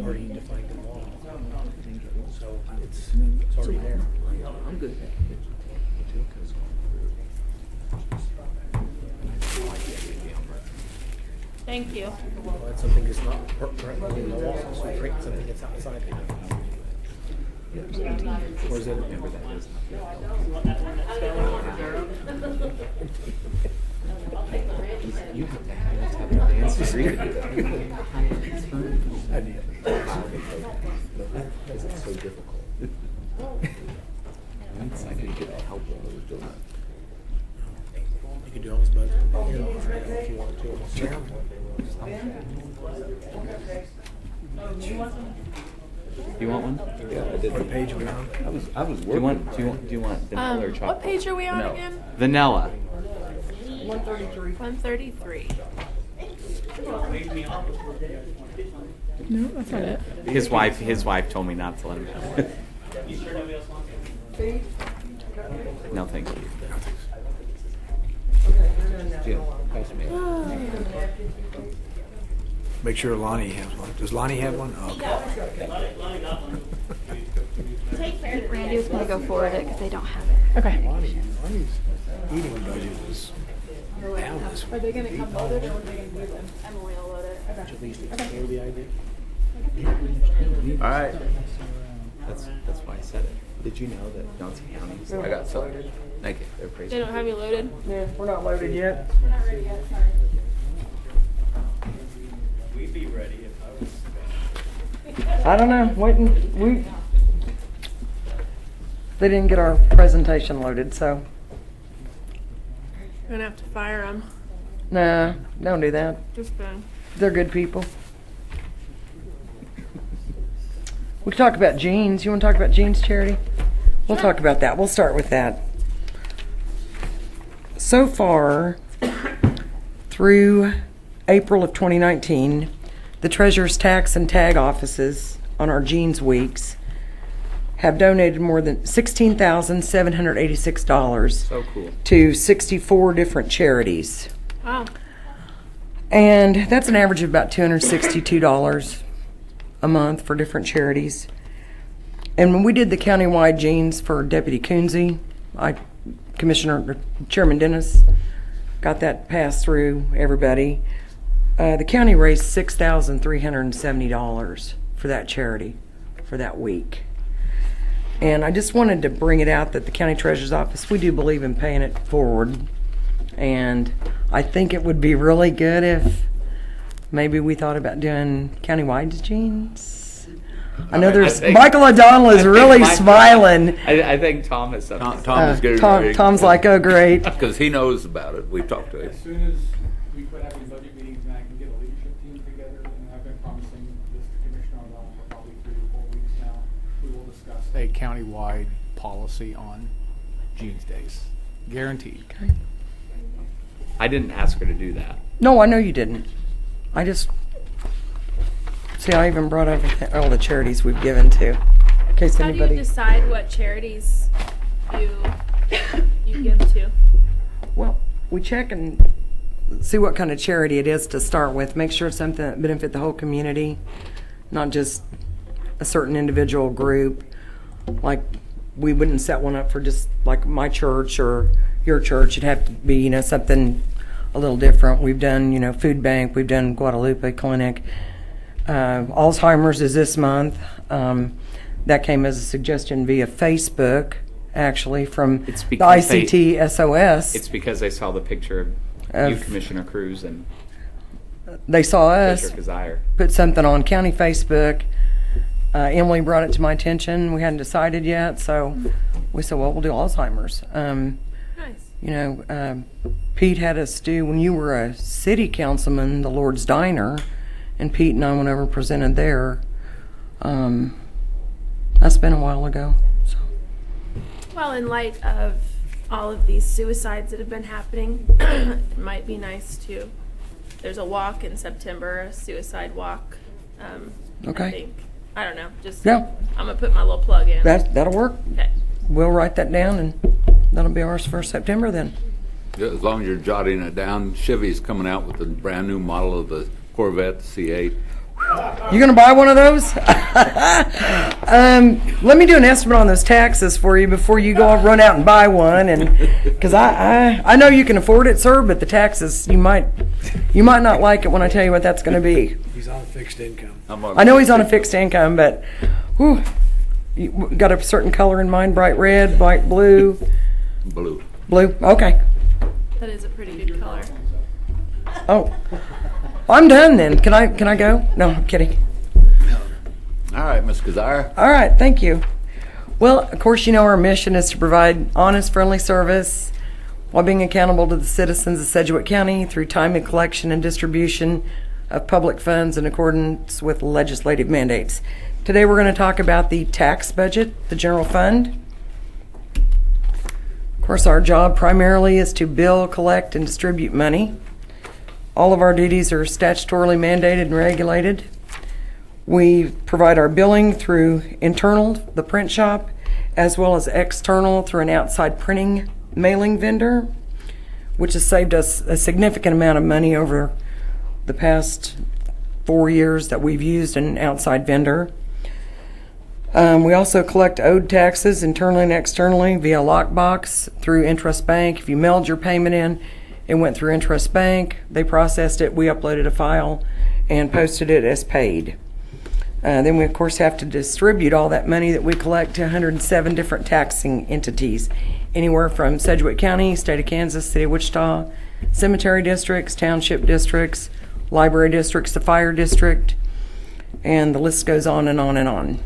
F: Already defined in law. So it's already there. I'm good.
H: Thank you.
F: Well, that's something that's not currently in the law, so create something that's outside the law. Or is it?
D: Remember that is. You have to have an advanced degree to do that.
F: I did. Because it's so difficult.
B: I could get help while I was doing that.
F: You could do all this budget if you want to.
D: You want one?
B: Yeah, I did.
F: What page are we on?
B: I was
D: Do
B: working.
D: you want vanilla or chocolate?
H: What page are we on
B: No.
H: again?
D: Vanilla.
H: 133.
I: No, that's not it.
D: His wife told me not to let him have it. No, thank you.
B: Jim, pass me.
F: Make sure Lonnie has one. Does Lonnie have one? Okay.
A: Randy was gonna go forward it because they don't have it.
I: Okay.
F: Lonnie's eating budget is down this
H: Are they gonna come loaded or what are they gonna do with them?
A: Emily will load it.
F: week. At least explore the idea.
B: All right.
D: That's why I said it. Did you know that Johnson County?
B: I got some. Thank you.
D: Their appraiser.
H: They don't have you loaded?
I: Yeah, we're not loaded yet.
A: We're not ready yet, sorry.
J: We'd be ready if I was.
I: I don't know. Waiting. They didn't get our presentation loaded, so
H: You're gonna have to fire them.
I: nah, don't do that.
H: Just been.
I: They're good people. We can talk about jeans. You want to talk about jeans charity? We'll talk about that. We'll start with that. So far, through April of 2019, the Treasurer's Tax and Tag offices on our jeans weeks have donated more than $16,786
D: So cool.
I: to 64 different charities.
H: Wow.
I: And that's an average of about $262 a month for different charities. And when we did the countywide jeans for Deputy Coonsey, Chairman Dennis got that passed through everybody. The county raised $6,370 for that charity for that week. And I just wanted to bring it out that the county treasurer's office, we do believe in paying it forward. And I think it would be really good if maybe we thought about doing countywide jeans. I know there's Michael O'Donnell is really smiling.
D: I think Tom has something.
B: Tom is good.
I: Tom's like, oh great.
B: Because he knows about it. We've talked to him.
J: As soon as we quit having budget meetings and I can get a leadership team together, and I've been promising this to Commissioner O'Donnell for probably 3 to 4 weeks now, we will discuss a countywide policy on jeans days. Guaranteed.
I: Okay.
D: I didn't ask her to do that.
I: No, I know you didn't. I just see. I even brought up all the charities we've given to, in case
H: How do
I: anybody.
H: you decide what charities you give to?
I: Well, we check and see what kind of charity it is to start with. Make sure it's something that benefit the whole community, not just a certain individual group. Like we wouldn't set one up for just like my church or your church. It'd have to be, something a little different. We've done, food bank. We've done Guadalupe Clinic. Alzheimer's is this month. That came as a suggestion via Facebook, actually, from
D: It's
I: the
D: because
I: ICT SOS.
D: It's because I saw the picture of you, Commissioner Cruz, and
I: They saw us
D: Commissioner Kizzire.
I: put something on county Facebook. Emily brought it to my attention. We hadn't decided yet, so we said, well, we'll do Alzheimer's.
H: Nice.
I: Pete had us do, when you were a city councilman, the Lord's Diner, and Pete and I went over and presented there. That's been a while ago. So.
H: Well, in light of all of these suicides that have been happening, it might be nice to. There's a walk in September, a suicide walk.
I: Okay.
H: I don't know. Just
I: Yeah.
H: I'm gonna put my little plug in.
I: That'll work.
H: Okay.
I: We'll write that down, and that'll be ours for September then.
B: Yeah, as long as you're jotting it down, Chevy's coming out with a brand new model of the Corvette C8.
I: You gonna buy one of those? Let me do an estimate on those taxes for you before you go run out and buy one, and because I know you can afford it, sir, but the taxes you might not like it when I tell you what that's going to be.
K: He's on a fixed income.
I: I know he's on a fixed income, but whew, you got a certain color in mind: bright red, bright blue.
B: Blue.
I: Blue. Okay.
H: That is a pretty good color.
I: Oh. I'm done then. Can I go? No, I'm kidding.
B: All right, Ms. Kizzire.
I: All right, thank you. Well, of course, you know our mission is to provide honest, friendly service while being accountable to the citizens of Sedgwick County through timely collection and distribution of public funds in accordance with legislative mandates. Today we're going to talk about the tax budget, the general fund. Of course, our job primarily is to bill, collect, and distribute money. All of our duties are statutorily mandated and regulated. We provide our billing through internal, the print shop, as well as external through an outside printing mailing vendor, which has saved us a significant amount of money over the past 4 years that we've used an outside vendor. We also collect owed taxes internally and externally via lockbox through Interest Bank. If you mailed your payment in, it went through Interest Bank. They processed it. We uploaded a file and posted it as paid. Then we, of course, have to distribute all that money that we collect to 107 different taxing entities, anywhere from Sedgwick County, State of Kansas, City of Wichita, cemetery districts, township districts, library districts, the fire district, and the list goes on and on and on.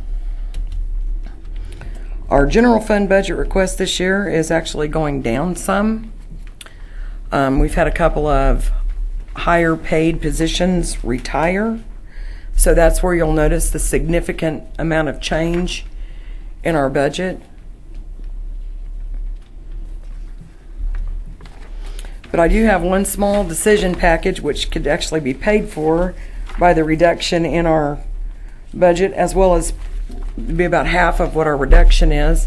I: Our general fund budget request this year is actually going down some. We've had a couple of higher paid positions retire. So that's where you'll notice the significant amount of change in our budget. But I do have one small decision package which could actually be paid for by the reduction in our budget, as well as be about half of what our reduction is.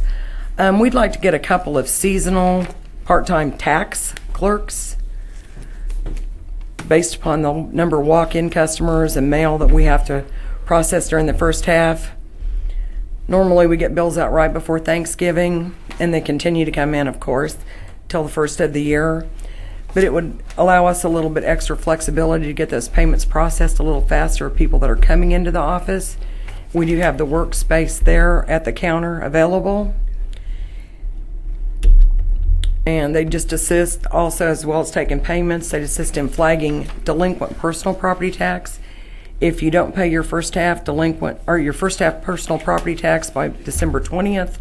I: We'd like to get a couple of seasonal part-time tax clerks based upon the number of walk-in customers and mail that we have to process during the first half. Normally we get bills out right before Thanksgiving, and they continue to come in, of course, till the first of the year. But it would allow us a little bit extra flexibility to get those payments processed a little faster for people that are coming into the office. We do have the workspace there at the counter available. And they just assist also, as well as taking payments, they assist in flagging delinquent personal property tax. If you don't pay your first half delinquent or your first half personal property tax by December 20th,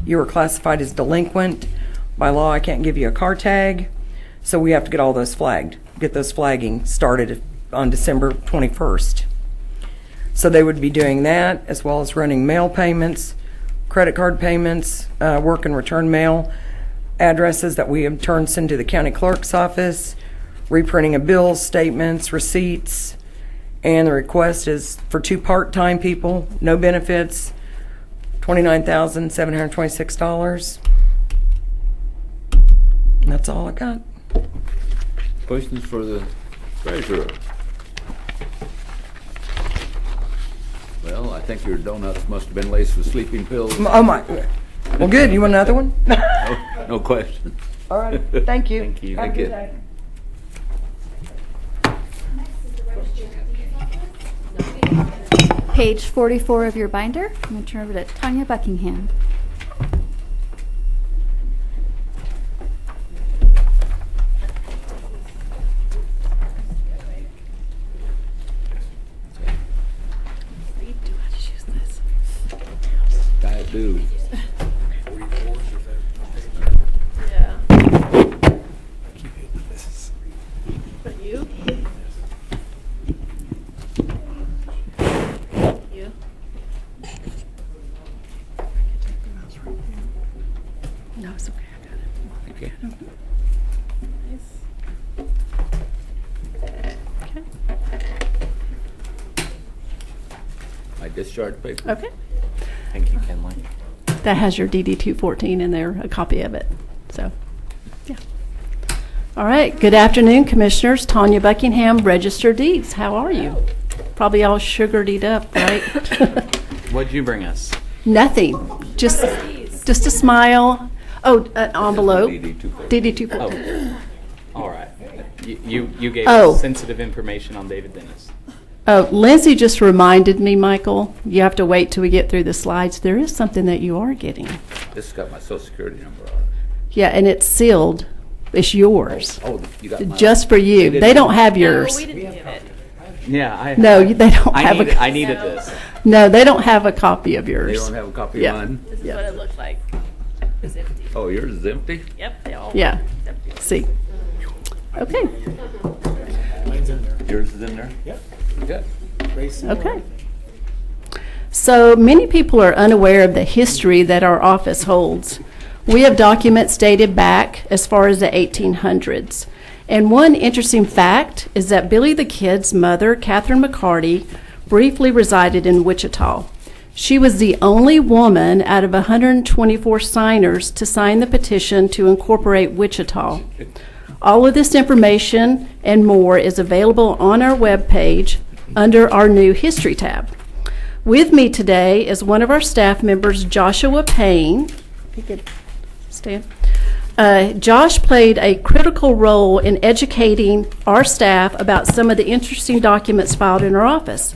I: you are classified as delinquent. By law, I can't give you a car tag, so we have to get all those flagged, get those flagging started on December 21st. So they would be doing that, as well as running mail payments, credit card payments, work and return mail, addresses that we have turned into the county clerk's office, reprinting of bills, statements, receipts, and the request is for 2 part-time people, no benefits, $29,726. And that's all I got.
B: Questions for the treasurer? Well, I think your donuts must have been laced with sleeping pills.
I: Oh my, well good, you want another one?
B: No question.
I: All right, thank you.
D: Thank you.
I: Have a
B: Thank
I: good
B: you.
I: day.
A: Next is the Register of Deeds office. Page 44 of your binder. I'm going to turn over to Tonya Buckingham.
B: I do.
H: Yeah. But you?
B: Okay. My discharge paper.
K: Okay.
D: Thank you, Kenley.
K: That has your DD 214 in there, a copy of it. So, yeah. All right. Good afternoon, Commissioners. Tonya Buckingham, Register Deeds. How are you? Probably all sugared up, right?
D: What'd you bring us?
K: Nothing. Just a smile. Oh, an envelope. DD 214.
D: Oh, all right. You gave
K: Oh.
D: us sensitive information on David Dennis.
K: Oh, Lindsay just reminded me, Michael, you have to wait till we get through the slides. There is something that you are getting.
B: This has got my social security number on it.
K: Yeah, and it's sealed. It's yours.
B: Oh, you got mine.
K: Just for you. They don't have yours.
H: We didn't get it.
D: Yeah,
K: No, they don't have a.
D: I needed this.
K: No, they don't have a copy of
B: They
K: yours.
B: don't have a copy
K: Yeah.
B: of mine?
H: This is what it looked like. It's empty.
B: Oh, yours is empty?
H: Yep, they all.
K: Yeah.
H: it's empty.
K: See. Okay.
F: Mine's in there.
B: Yours is in there?
F: Yep.
B: Good.
F: Grace.
K: Okay. So many people are unaware of the history that our office holds. We have documents dated back as far as the 1800s. And one interesting fact is that Billy the Kid's mother, Catherine McCarty, briefly resided in Wichita. She was the only woman out of 124 signers to sign the petition to incorporate Wichita. All of this information and more is available on our webpage under our new History tab. With me today is one of our staff members, Joshua Payne. If you could stand. Josh played a critical role in educating our staff about some of the interesting documents filed in our office.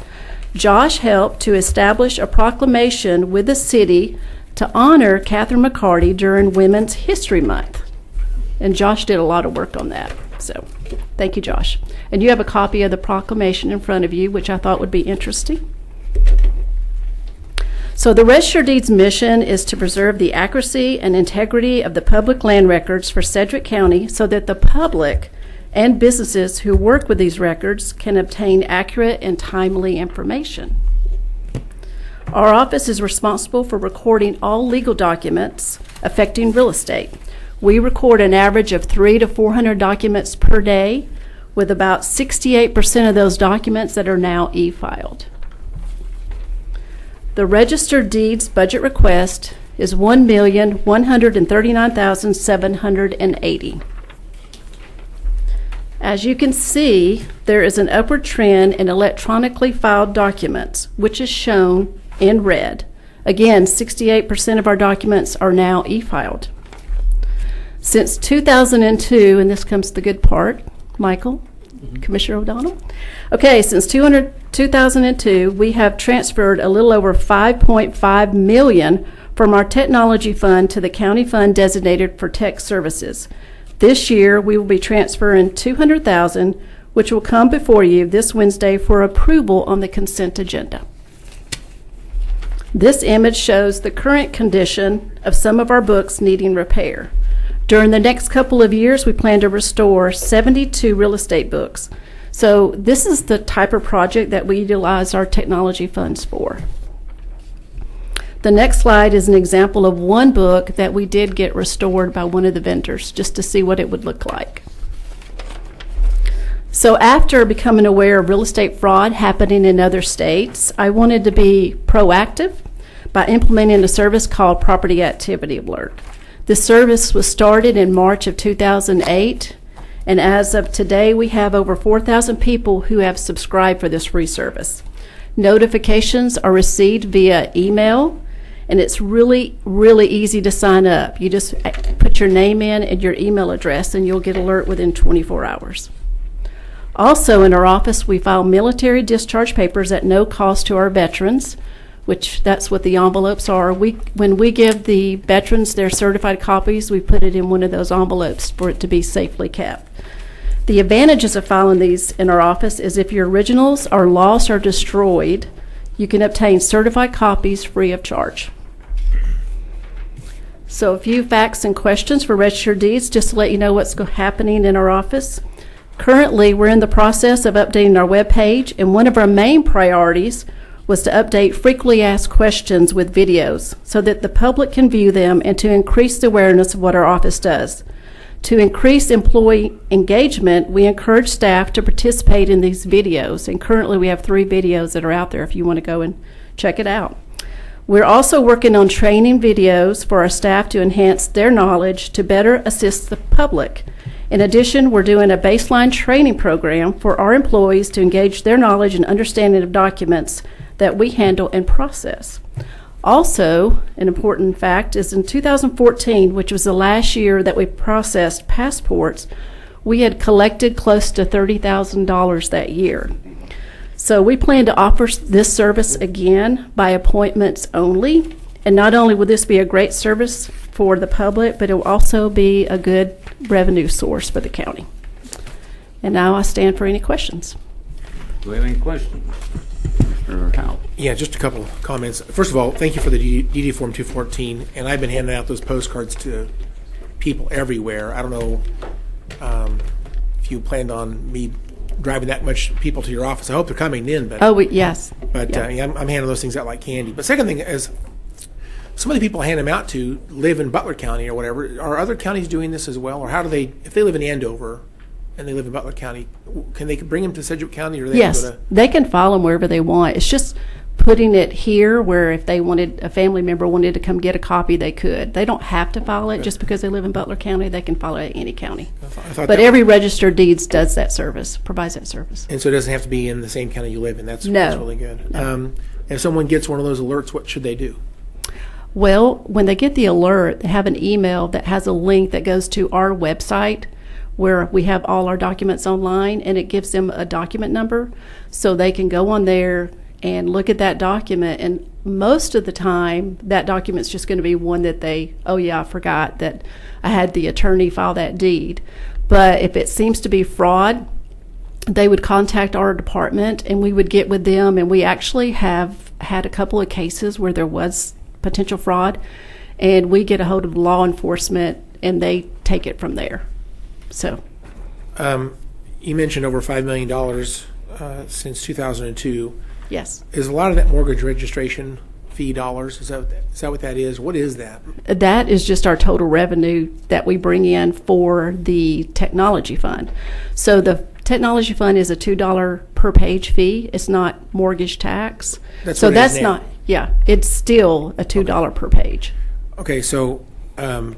K: Josh helped to establish a proclamation with the city to honor Catherine McCarty during Women's History Month. And Josh did a lot of work on that. So thank you, Josh. And you have a copy of the proclamation in front of you, which I thought would be interesting. So the Register of Deeds mission is to preserve the accuracy and integrity of the public land records for Sedgwick County so that the public and businesses who work with these records can obtain accurate and timely information. Our office is responsible for recording all legal documents affecting real estate. We record an average of 300 to 400 documents per day, with about 68% of those documents that are now e-filed. The Registered Deeds budget request is $1,139,780. As you can see, there is an upward trend in electronically filed documents, which is shown in red. Again, 68% of our documents are now e-filed. Since 2002, and this comes to the good part, Michael, Commissioner O'Donnell. Okay, since 2002, we have transferred a little over $5.5 million from our technology fund to the county fund designated for tech services. This year, we will be transferring $200,000, which will come before you this Wednesday for approval on the consent agenda. This image shows the current condition of some of our books needing repair. During the next couple of years, we plan to restore 72 real estate books. So this is the type of project that we utilize our technology funds for. The next slide is an example of one book that we did get restored by one of the vendors, just to see what it would look like. So after becoming aware of real estate fraud happening in other states, I wanted to be proactive by implementing a service called Property Activity Alert. This service was started in March of 2008, and as of today, we have over 4,000 people who have subscribed for this free service. Notifications are received via email, and it's really, really easy to sign up. You just put your name in and your email address, and you'll get alert within 24 hours. Also in our office, we file military discharge papers at no cost to our veterans, which that's what the envelopes are. When we give the veterans their certified copies, we put it in one of those envelopes for it to be safely kept. The advantages of filing these in our office is if your originals are lost or destroyed, you can obtain certified copies free of charge. So a few facts and questions for Registered Deeds, just to let you know what's happening in our office. Currently, we're in the process of updating our webpage, and one of our main priorities was to update frequently asked questions with videos so that the public can view them and to increase the awareness of what our office does. To increase employee engagement, we encourage staff to participate in these videos. And currently we have 3 videos that are out there if you want to go and check it out. We're also working on training videos for our staff to enhance their knowledge to better assist the public. In addition, we're doing a baseline training program for our employees to engage their knowledge and understanding of documents that we handle and process. Also, an important fact is in 2014, which was the last year that we processed passports, we had collected close to $30,000 that year. So we plan to offer this service again by appointments only. And not only will this be a great service for the public, but it will also be a good revenue source for the county. And now I stand for any questions.
B: Do we have any questions? Mr. Howell?
F: Yeah, just a couple of comments. First of all, thank you for the DD Form 214, and I've been handing out those postcards to people everywhere. I don't know if you planned on me driving that much people to your office. I hope they're coming in, but
K: Yes.
F: But
K: Yeah.
F: yeah, I'm handing those things out like candy. But second thing is, some of the people I hand them out to live in Butler County or whatever. Are other counties doing this as well, or how do they? If they live in Andover and they live in Butler County, can they bring them to Sedgwick County, or they have
K: Yes,
F: to go to?
K: they can file them wherever they want. It's just putting it here where if they wanted, a family member wanted to come get a copy, they could. They don't have to file it just because they live in Butler County. They can file it at any county.
F: I thought
K: But
F: that-
K: every registered deeds does that service, provides that service.
F: And so it doesn't have to be in the same county you live in. That's
K: No.
F: really good. If someone gets one of those alerts, what should they do?
K: Well, when they get the alert, they have an email that has a link that goes to our website where we have all our documents online, and it gives them a document number so they can go on there and look at that document. And most of the time, that document's just going to be one that they, oh yeah, I forgot that I had the attorney file that deed. But if it seems to be fraud, they would contact our department and we would get with them, and we actually have had a couple of cases where there was potential fraud, and we get a hold of law enforcement and they take it from there. So
F: You mentioned over $5 million since 2002.
K: yes,
F: Is a lot of that mortgage registration fee dollars? Is that what that is? What is that?
K: that is just our total revenue that we bring in for the technology fund. So the technology fund is a $2 per page fee. It's not mortgage tax.
F: That's
K: so
F: what it is
K: that's
F: now.
K: not, yeah, it's still a $2 per page.
F: Okay, so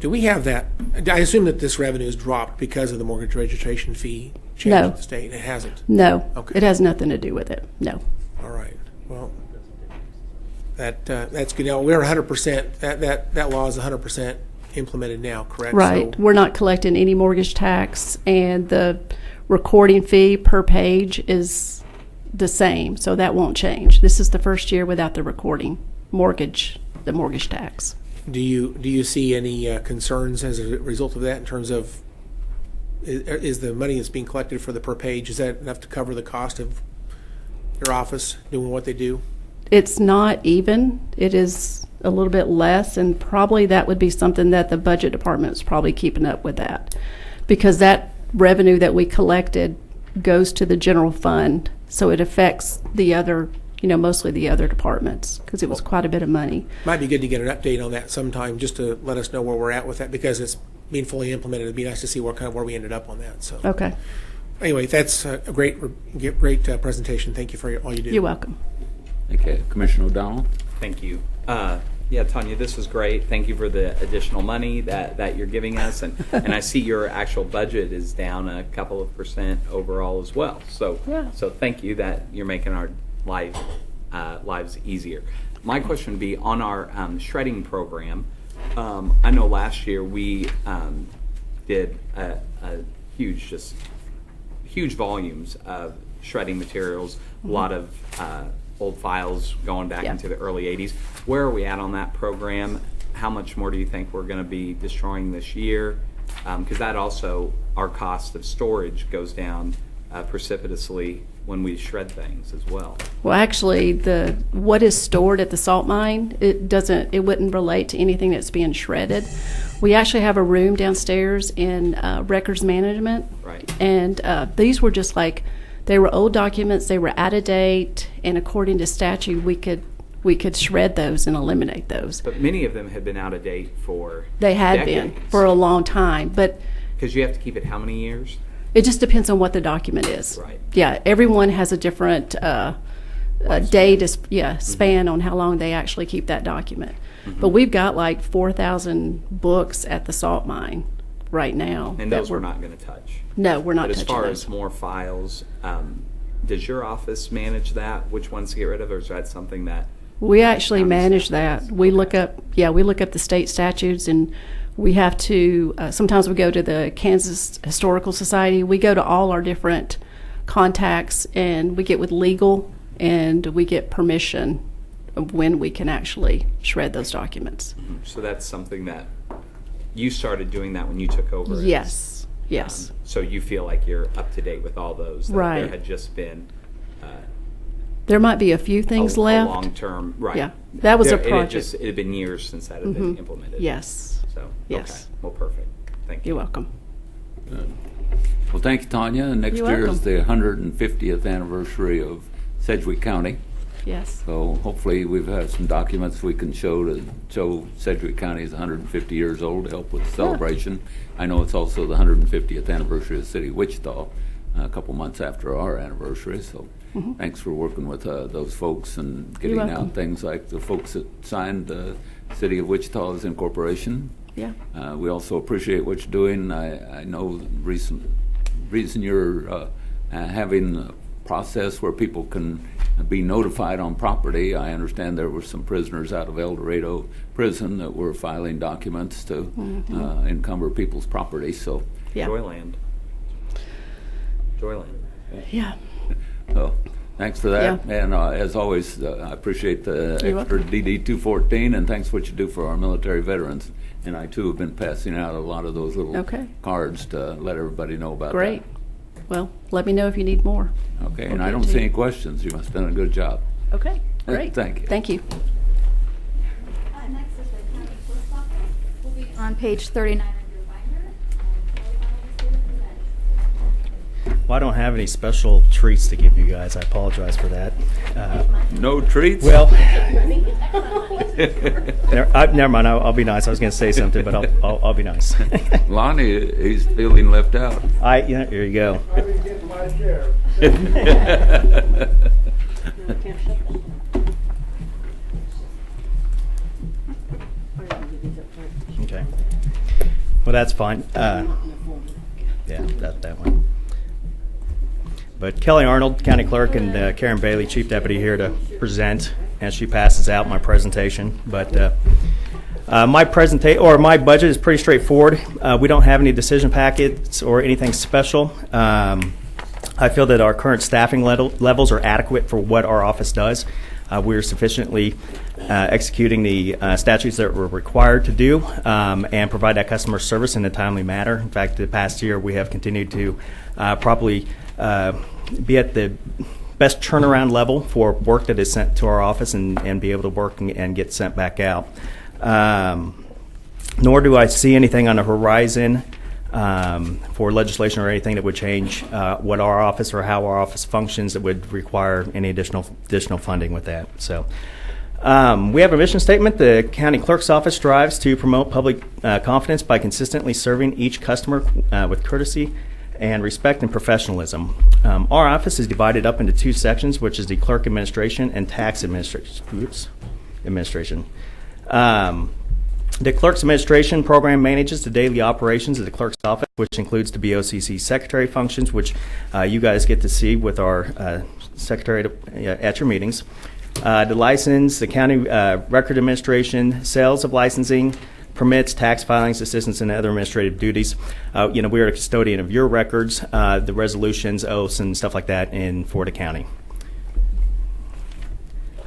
F: do we have that? I assume that this revenue is dropped because of the mortgage registration fee change
K: No.
F: at the state. It hasn't.
K: No,
F: Okay.
K: it has nothing to do with it. No.
F: All right. Well, that's good. Now we're 100%. That law is 100% implemented now, correct?
K: Right.
F: So,
K: We're not collecting any mortgage tax, and the recording fee per page is the same, so that won't change. This is the first year without the recording the mortgage tax.
F: do you see any concerns as a result of that in terms of is the money that's being collected for the per page, is that enough to cover the cost of your office doing what they do?
K: It's not even. It is a little bit less, and probably that would be something that the budget department is probably keeping up with that, because that revenue that we collected goes to the general fund, so it affects the other, mostly the other departments, because it was quite a bit of money.
F: Might be good to get an update on that sometime, just to let us know where we're at with that, because it's being fully implemented. It'd be nice to see where we ended up on that. So
K: Okay.
F: anyway, that's a great presentation. Thank you for all you do.
K: You're welcome.
B: Okay, Commissioner O'Donnell?
D: Thank you. Yeah, Tonya, this was great. Thank you for the additional money that you're giving us. And I see your actual budget is down a couple of % overall as well. So,
K: Yeah.
D: so thank you that you're making our lives easier. My question would be on our shredding program. I know last year we did a huge volumes of shredding materials, a lot of old files going back
K: Yeah.
D: into the early 80s. Where are we at on that program? How much more do you think we're going to be destroying this year? Because that also, our cost of storage goes down precipitously when we shred things as well.
K: Well, actually, what is stored at the salt mine, it wouldn't relate to anything that's being shredded. We actually have a room downstairs in records management.
D: Right.
K: And these were just they were old documents, they were out of date, and according to statute, we could shred those and eliminate those.
D: But many of them have been out of date for
K: They had
D: decades.
K: been for a long time, but
D: Because you have to keep it how many years?
K: It just depends on what the document is.
D: Right.
K: Yeah, everyone has a different span on how long they actually keep that document. But we've got like 4,000 books at the salt mine right now.
D: And those we're not going to touch.
K: No, we're not
D: But as
K: touching
D: far
K: those.
D: as more files, does your office manage that? Which ones to get rid of, or is that something that?
K: We actually
D: county
K: manage
D: staff
K: that.
D: does?
K: We look up the state statutes, and we have to, sometimes we go to the Kansas Historical Society. We go to all our different contacts, and we get with legal, and we get permission of when we can actually shred those documents.
D: So that's something that you started doing that when you took over. as,
K: Yes, yes.
D: So you feel like you're up to date with all those. That
K: Right.
D: There had just been
K: There might be a few things
D: a
K: left.
D: long-term, right.
K: Yeah, that was a
D: It had
K: project.
D: it had been years since that had been implemented.
K: Yes.
D: So,
K: Yes.
D: okay. Well, perfect. Thank you.
K: You're welcome.
B: Well, thank you, Tonya. Next
K: You're
B: year is
K: welcome.
B: the 150th anniversary of Sedgwick County.
K: Yes.
B: So hopefully we've had some documents we can show Sedgwick County is 150 years old to help with the celebration. I know it's also the 150th anniversary of the city of Wichita, a couple months after our anniversary. So thanks for working with those folks and getting
K: welcome.
B: out things like the folks that signed the City of Wichita's incorporation.
K: Yeah.
B: We also appreciate what you're doing. I know the reason you're having a process where people can be notified on property. I understand there were some prisoners out of El Dorado prison that were filing documents to encumber people's property. So,
K: Yeah.
D: Joyland.
K: Yeah.
B: so thanks for that. And as always, I appreciate the
K: You're
B: extra
K: welcome.
B: DD 214, and thanks for what you do for our military veterans. And I too have been passing out a lot of those little
K: Okay.
B: cards to let everybody know about
K: Great.
B: that.
K: Well, let me know if you need more.
B: Okay,
K: We'll
B: and I
K: get
B: don't
K: to
B: see
K: you.
B: any questions. You must have done a good job.
K: Okay. Great.
B: Thank you.
K: Thank you.
A: Next is the county clerk's office. We'll be on page 39 of your binder.
L: Well, I don't have any special treats to give you guys. I apologize for that.
B: No treats?
L: Well, never mind. I'll be nice. I was going to say something, but I'll be nice.
B: Lonnie, he's feeling left out.
L: Yeah, here you go. Okay. Well, that's fine. Yeah, that one. But Kelly Arnold, County Clerk, and Karen Bailey, Chief Deputy, here to present as she passes out my presentation. But my budget is pretty straightforward. We don't have any decision packets or anything special. I feel that our current staffing levels are adequate for what our office does. We're sufficiently executing the statutes that we're required to do and provide that customer service in a timely manner. In fact, the past year we have continued to probably be at the best turnaround level for work that is sent to our office and be able to work and get sent back out. Nor do I see anything on the horizon for legislation or anything that would change what our office or how our office functions that would require any additional funding with that. So we have a mission statement. The County Clerk's Office strives to promote public confidence by consistently serving each customer with courtesy and respect and professionalism. Our office is divided up into two sections, which is the Clerk Administration and Tax Administration. The Clerk's Administration program manages the daily operations of the Clerk's office, which includes the BOCC secretary functions, which you guys get to see with our secretary at your meetings. The license, the county record administration, sales of licensing, permits, tax filings, assistance, and other administrative duties. We are a custodian of your records, the resolutions, oaths, and stuff like that for the county.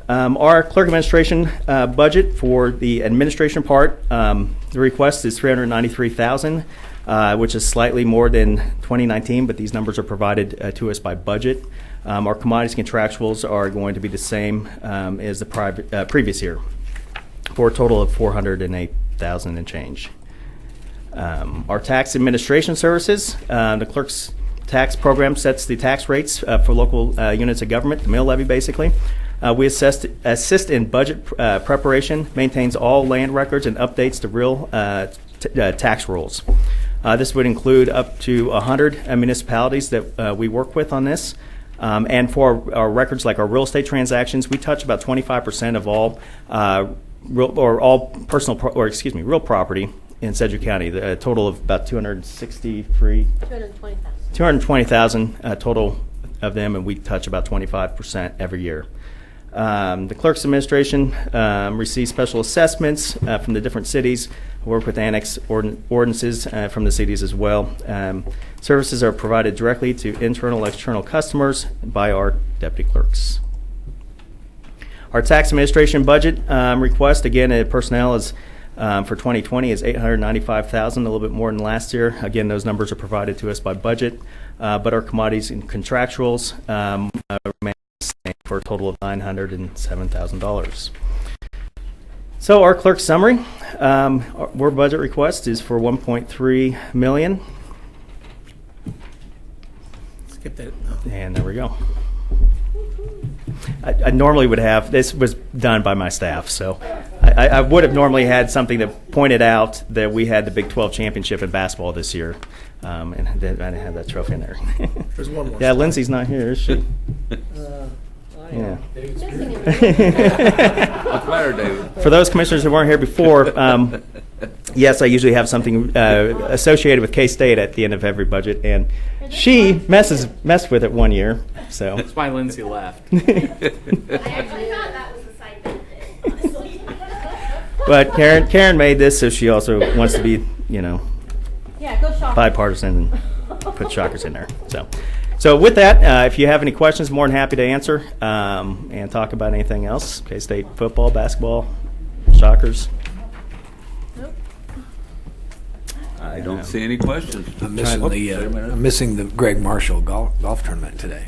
L: Our clerk administration budget for the administration part, the request is $393,000, which is slightly more than 2019, but these numbers are provided to us by budget. Our commodities contractuals are going to be the same as the previous year, for a total of $408,000 and change. Our tax administration services, the clerk's tax program sets the tax rates for local units of government, the mill levy basically. We assist in budget preparation, maintains all land records, and updates the real tax rules. This would include up to 100 municipalities that we work with on this. And for our records, like our real estate transactions, we touch about 25% of all real property in Sedgwick County. A total of about 220,000 total of them, and we touch about 25% every year. The Clerk's Administration receives special assessments from the different cities. We work with annex ordinances from the cities as well. Services are provided directly to internal and external customers by our deputy clerks. Our tax administration budget request, again, personnel is for 2020 is $895,000, a little bit more than last year. Again, those numbers are provided to us by budget, but our commodities and contractuals remain the same for a total of $907,000. So our clerk summary, our budget request is for $1.3 million.
F: Skip that.
L: And there we go. I normally would have, this was done by my staff, so I would have normally had something that pointed out that we had the Big 12 championship in basketball this year, and I didn't have that trophy in there.
F: There's one more.
L: Yeah, Lindsay's not here, is she? Yeah.
B: What's better, David?
L: For those commissioners who weren't here before, yes, I usually have something associated with K-State at the end of every budget, and she messed with it one year. So
D: That's why Lindsay left.
E: I actually thought that was a side benefit, honestly.
L: But Karen made this, so she also wants to be,
E: Yeah, go shopping.
L: bipartisan and put shockers in there. So with that, if you have any questions, more than happy to answer and talk about anything else. K-State football, basketball, shockers.
B: I don't see any questions.
M: I'm missing the Greg Marshall golf tournament today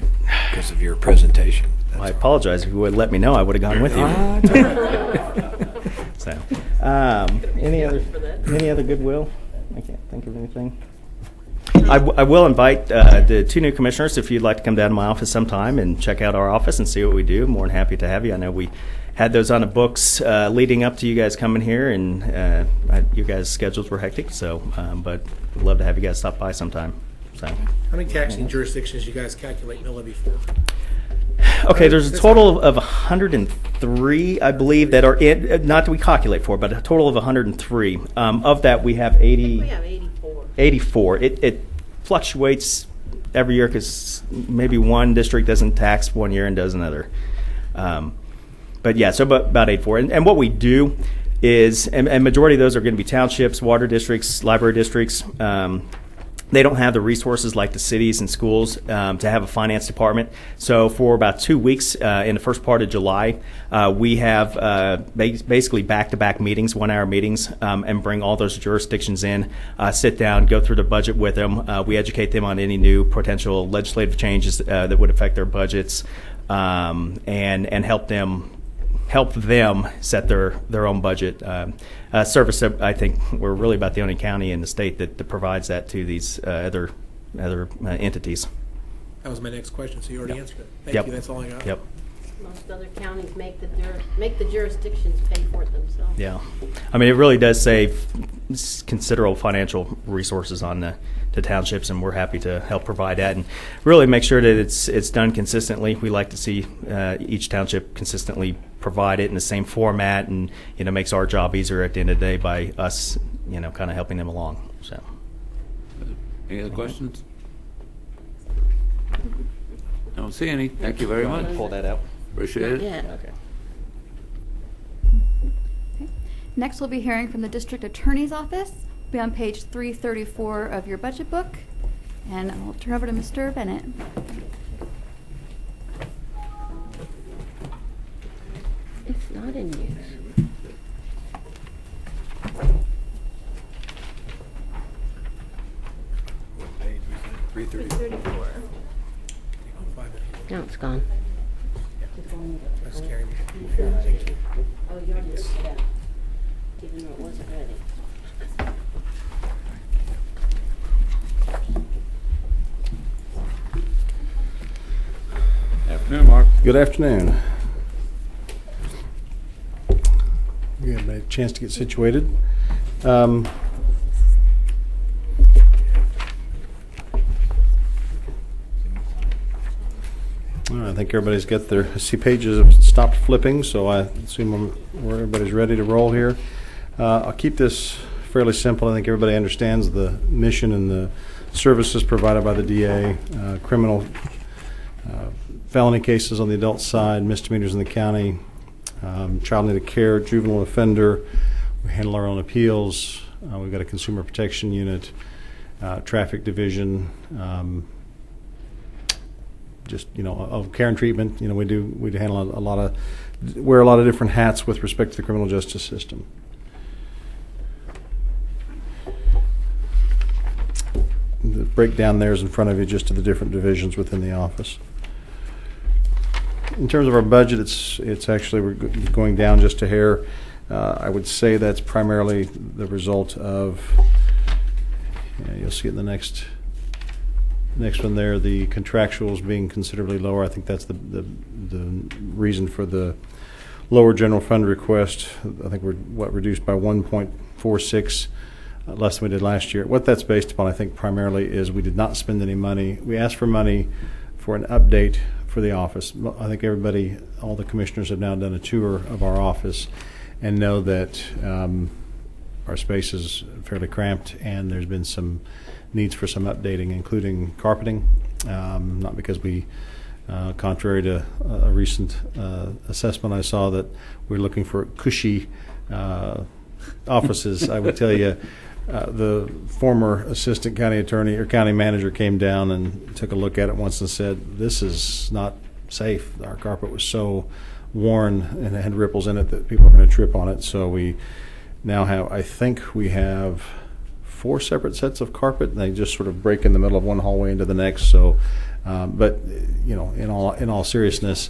M: because of your presentation.
L: I apologize. If you would let me know, I would have gone with you. So, any other goodwill? I can't think of anything. I will invite the two new commissioners if you'd like to come down to my office sometime and check out our office and see what we do. More than happy to have you. I know we had those on the books leading up to you guys coming here, and you guys' schedules were hectic. So, but we'd love to have you guys stop by sometime. So,
F: How many taxing jurisdictions you guys calculate mill levy for?
L: okay, there's a total of 103, I believe, that are in, not that we calculate for, but a total of 103. Of that, we have 80.
N: We have 84.
L: 84. It fluctuates every year because maybe one district doesn't tax one year and does another. But yeah, so about 84. And what we do is, and majority of those are going to be townships, water districts, library districts. They don't have the resources like the cities and schools to have a finance department. So for about 2 weeks in the first part of July, we have basically back-to-back meetings, 1-hour meetings, and bring all those jurisdictions in, sit down, go through the budget with them. We educate them on any new potential legislative changes that would affect their budgets, and help them set their own budget. Service that I think we're really about the only county in the state that provides that to these other entities.
F: That was my next question, so you already answered it. Thank
L: Yep.
F: you. That's all I got.
L: Yep.
N: Most other counties make the jurisdictions pay for it themselves.
L: Yeah. I mean, it really does save considerable financial resources on the townships, and we're happy to help provide that and really make sure that it's done consistently. We like to see each township consistently provide it in the same format, and makes our job easier at the end of the day by us kind of helping them along. So,
B: Any other questions? I don't see any. Thank you very much.
L: Pull that out.
B: Appreciate it.
N: Yeah.
L: Okay.
A: Next, we'll be hearing from the District Attorney's Office. We'll be on page 334 of your budget book. And I'll turn over to Mr. Bennett.
N: It's not in use.
M: What page was that? 334.
N: No, it's gone.
F: That's scary. Thank you.
N: Oh, you already took it out, even though it wasn't ready.
B: Afternoon, Mark.
O: Good afternoon. We have a chance to get situated. think everybody's got their, I see pages have stopped flipping, so I assume everybody's ready to roll here. I'll keep this fairly simple. I think everybody understands the mission and the services provided by the DA, criminal felony cases on the adult side, misdemeanors in the county, child needed care, juvenile offender. We handle our own appeals. We've got a consumer protection unit, traffic division, just of care and treatment. We handle wear a lot of different hats with respect to the criminal justice system. The breakdown there is in front of you, just to the different divisions within the office. In terms of our budget, it's actually, we're going down just a hair. I would say that's primarily the result of, you'll see it in the next one there, the contractuals being considerably lower. I think that's the reason for the lower general fund request. I think we're reduced by 1.46 less than we did last year. What that's based upon, I think, primarily is we did not spend any money. We asked for money for an update for the office. I think all the commissioners have now done a tour of our office and know that our space is fairly cramped, and there's been some needs for some updating, including carpeting. Not because we, contrary to a recent assessment I saw, that we're looking for cushy offices. I would tell you, the former assistant county attorney or county manager came down and took a look at it once and said, "This is not safe. Our carpet was so worn and it had ripples in it that people are going to trip on it." So we now have, I think we have 4 separate sets of carpet, and they just sort of break in the middle of one hallway into the next. So, but in all seriousness,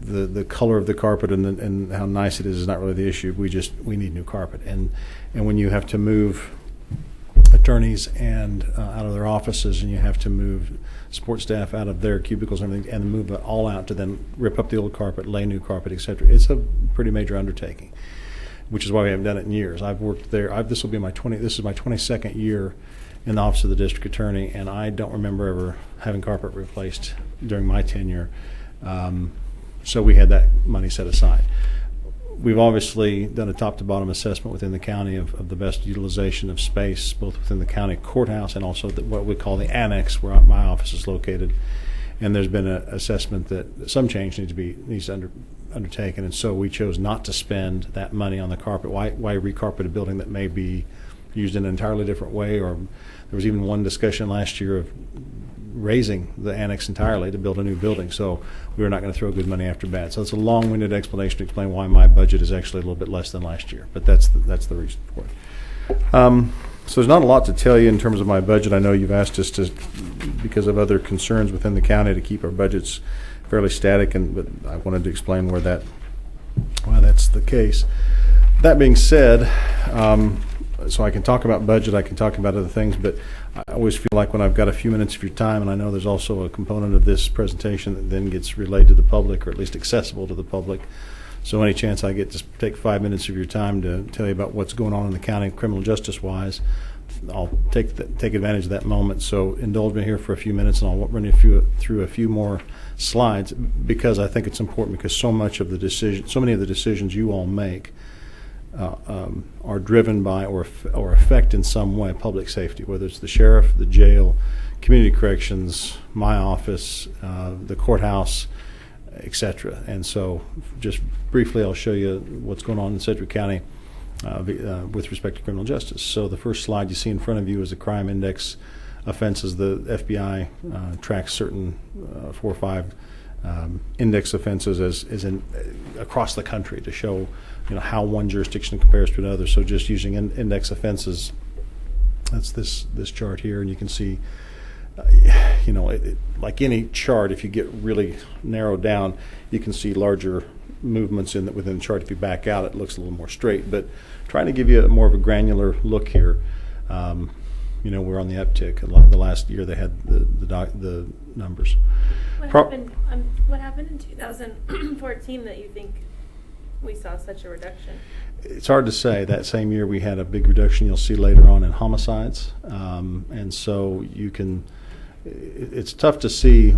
O: the color of the carpet and how nice it is not really the issue. We need new carpet, and when you have to move attorneys and out of their offices, and you have to move support staff out of their cubicles and everything, and move it all out to then rip up the old carpet, lay new carpet, etc. It's a pretty major undertaking, which is why we haven't done it in years. I've worked there. This is my 22nd year in the office of the district attorney, and I don't remember ever having carpet replaced during my tenure. So we had that money set aside. We've obviously done a top-to-bottom assessment within the county of the best utilization of space, both within the county courthouse and also what we call the annex, where my office is located. And there's been an assessment that some change needs to undertaken, and so we chose not to spend that money on the carpet. Why recarpet a building that may be used in an entirely different way? Or there was even one discussion last year of raising the annex entirely to build a new building. So we were not going to throw good money after bad. So it's a long-winded explanation to explain why my budget is actually a little bit less than last year, but that's the reason for it. So there's not a lot to tell you in terms of my budget. I know you've asked us to, because of other concerns within the county, to keep our budgets fairly static, but I wanted to explain why that's the case. That being said, so I can talk about budget, I can talk about other things, but I always feel like when I've got a few minutes of your time, and I know there's also a component of this presentation that then gets relayed to the public, or at least accessible to the public. So any chance I get to take 5 minutes of your time to tell you about what's going on in the county criminal justice-wise, I'll take advantage of that moment. So indulge me here for a few minutes, and I'll run you through a few more slides, because I think it's important, because so many of the decisions you all make are driven by or affect in some way public safety, whether it's the sheriff, the jail, community corrections, my office, the courthouse, etc. And so just briefly, I'll show you what's going on in Sedgwick County with respect to criminal justice. So the first slide you see in front of you is the crime index offenses. The FBI tracks certain 4 or 5 index offenses as in across the country to show how one jurisdiction compares to another. So just using index offenses, that's this chart here, and you can see like any chart, if you get really narrowed down, you can see larger movements within the chart. If you back out, it looks a little more straight, but trying to give you more of a granular look here. We're on the uptick. The last year they had the numbers.
H: What happened in 2014 that you think we saw such a reduction?
O: It's hard to say. That same year we had a big reduction, you'll see later on, in homicides. And so you can it's tough to see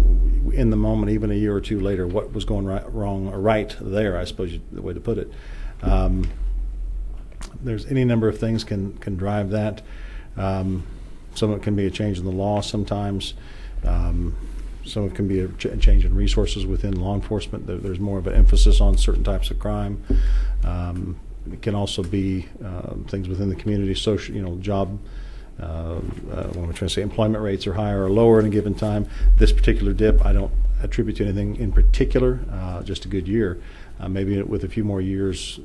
O: in the moment, even a year or two later, what was going wrong or right there, I suppose the way to put it. There's any number of things can drive that. Some of it can be a change in the law sometimes. Some of it can be a change in resources within law enforcement. There's more of an emphasis on certain types of crime. It can also be things within the community, social, job. What am I trying to say? Employment rates are higher or lower in a given time. This particular dip, I don't attribute to anything in particular. Just a good year. Maybe with a few more years,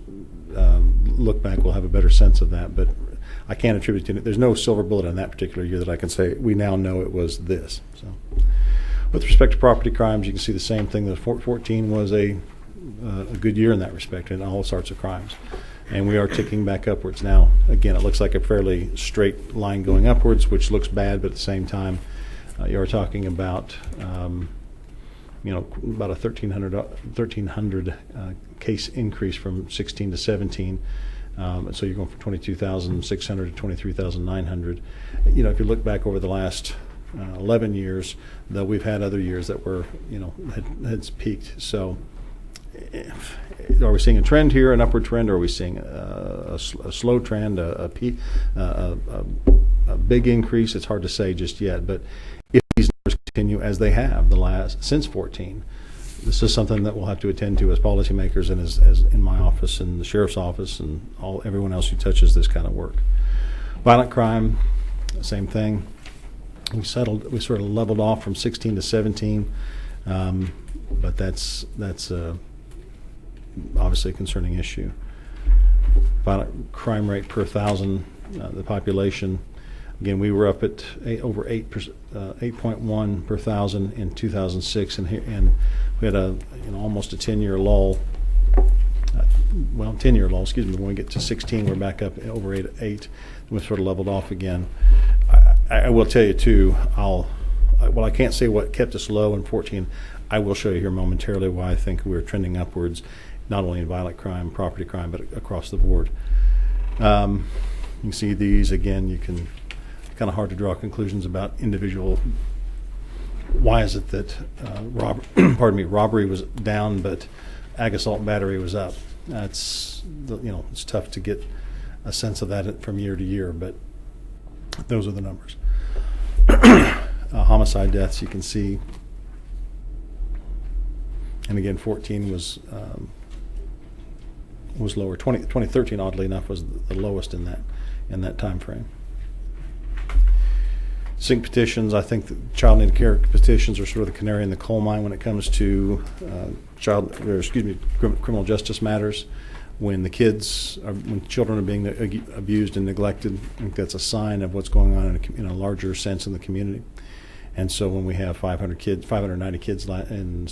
O: look back, we'll have a better sense of that. But I can't attribute to it. There's no silver bullet in that particular year that I can say we now know it was this. So, with respect to property crimes, you can see the same thing. The 14 was a good year in that respect in all sorts of crimes. And we are ticking back upwards now. Again, it looks like a fairly straight line going upwards, which looks bad, but at the same time, you are talking about, about a 1,300 case increase from 16 to 17. So you're going from 22,600 to 23,900. If you look back over the last 11 years, though we've had other years that were, had peaked. So are we seeing a trend here, an upward trend, or are we seeing a slow trend, a big increase? It's hard to say just yet, but if these numbers continue as they have since 14, this is something that we'll have to attend to as policymakers and as in my office and the sheriff's office and everyone else who touches this kind of work. Violent crime, same thing. We sort of leveled off from 16 to 17, but that's obviously a concerning issue. Violent crime rate per 1,000, the population. Again, we were up at over 8.1 per 1,000 in 2006, and we had almost a 10-year lull. 10-year lull. Excuse me. When we get to 16, we're back up over 8. We sort of leveled off again. I will tell you too. I can't say what kept us low in 14. I will show you here momentarily why I think we're trending upwards, not only in violent crime, property crime, but across the board. You can see these again. Kind of hard to draw conclusions about individual. Why is it that robbery was down, but ag assault and battery was up? It's tough to get a sense of that from year to year, but those are the numbers. Homicide deaths, you can see, and again, 14 was lower. 2013, oddly enough, was the lowest in that time frame. Sync petitions, I think the child needed care petitions are sort of the canary in the coal mine when it comes to criminal justice matters. When children are being abused and neglected, I think that's a sign of what's going on in a larger sense in the community. And so when we have 590 kids in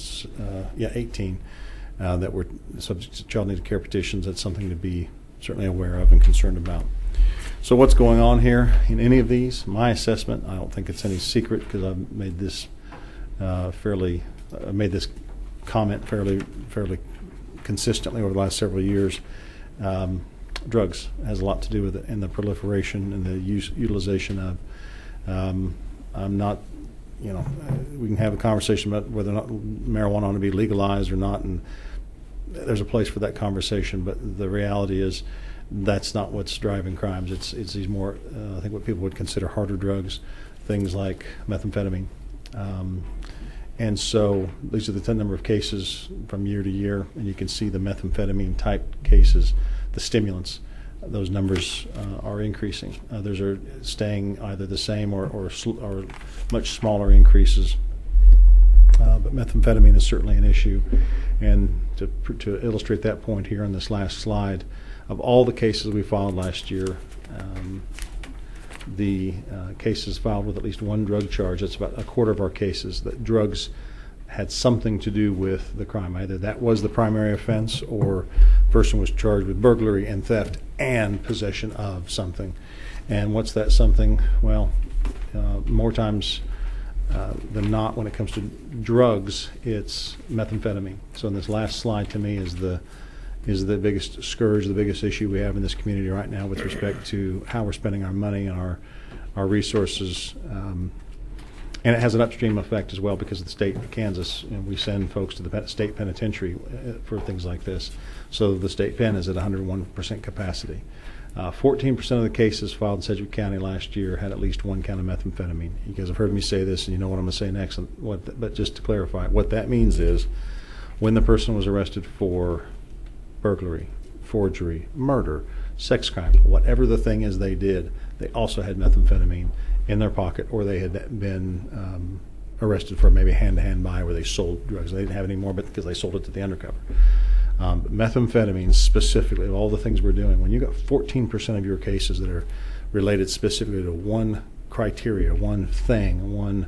O: 18 that were subject to child needed care petitions, that's something to be certainly aware of and concerned about. So what's going on here in any of these? My assessment, I don't think it's any secret because I've made this comment fairly consistently over the last several years. Drugs has a lot to do with it, and the proliferation and the utilization of. I'm not, we can have a conversation about whether or not marijuana ought to be legalized or not, and there's a place for that conversation. But the reality is, that's not what's driving crimes. It's these more, I think, what people would consider harder drugs, things like methamphetamine. And so these are the number of cases from year to year, and you can see the methamphetamine type cases, the stimulants. Those numbers are increasing. Others are staying either the same or much smaller increases. But methamphetamine is certainly an issue. And to illustrate that point here on this last slide, of all the cases we filed last year, the cases filed with at least one drug charge, that's about a quarter of our cases, that drugs had something to do with the crime. Either that was the primary offense or the person was charged with burglary and theft and possession of something. And what's that something? Well, more times than not, when it comes to drugs, it's methamphetamine. So in this last slide, to me, is the biggest scourge, the biggest issue we have in this community right now with respect to how we're spending our money and our resources. And it has an upstream effect as well because of the state of Kansas. We send folks to the state penitentiary for things like this. So the state pen is at 101% capacity. 14% of the cases filed in Sedgwick County last year had at least 1 count of methamphetamine. You guys have heard me say this, and you know what I'm going to say next. But just to clarify, what that means is when the person was arrested for burglary, forgery, murder, sex crime, whatever the thing is they did, they also had methamphetamine in their pocket, or they had been arrested for maybe hand-to-hand buy where they sold drugs. They didn't have any more, but because they sold it to the undercover. Methamphetamine specifically, of all the things we're doing, when you got 14% of your cases that are related specifically to one criteria, one thing, one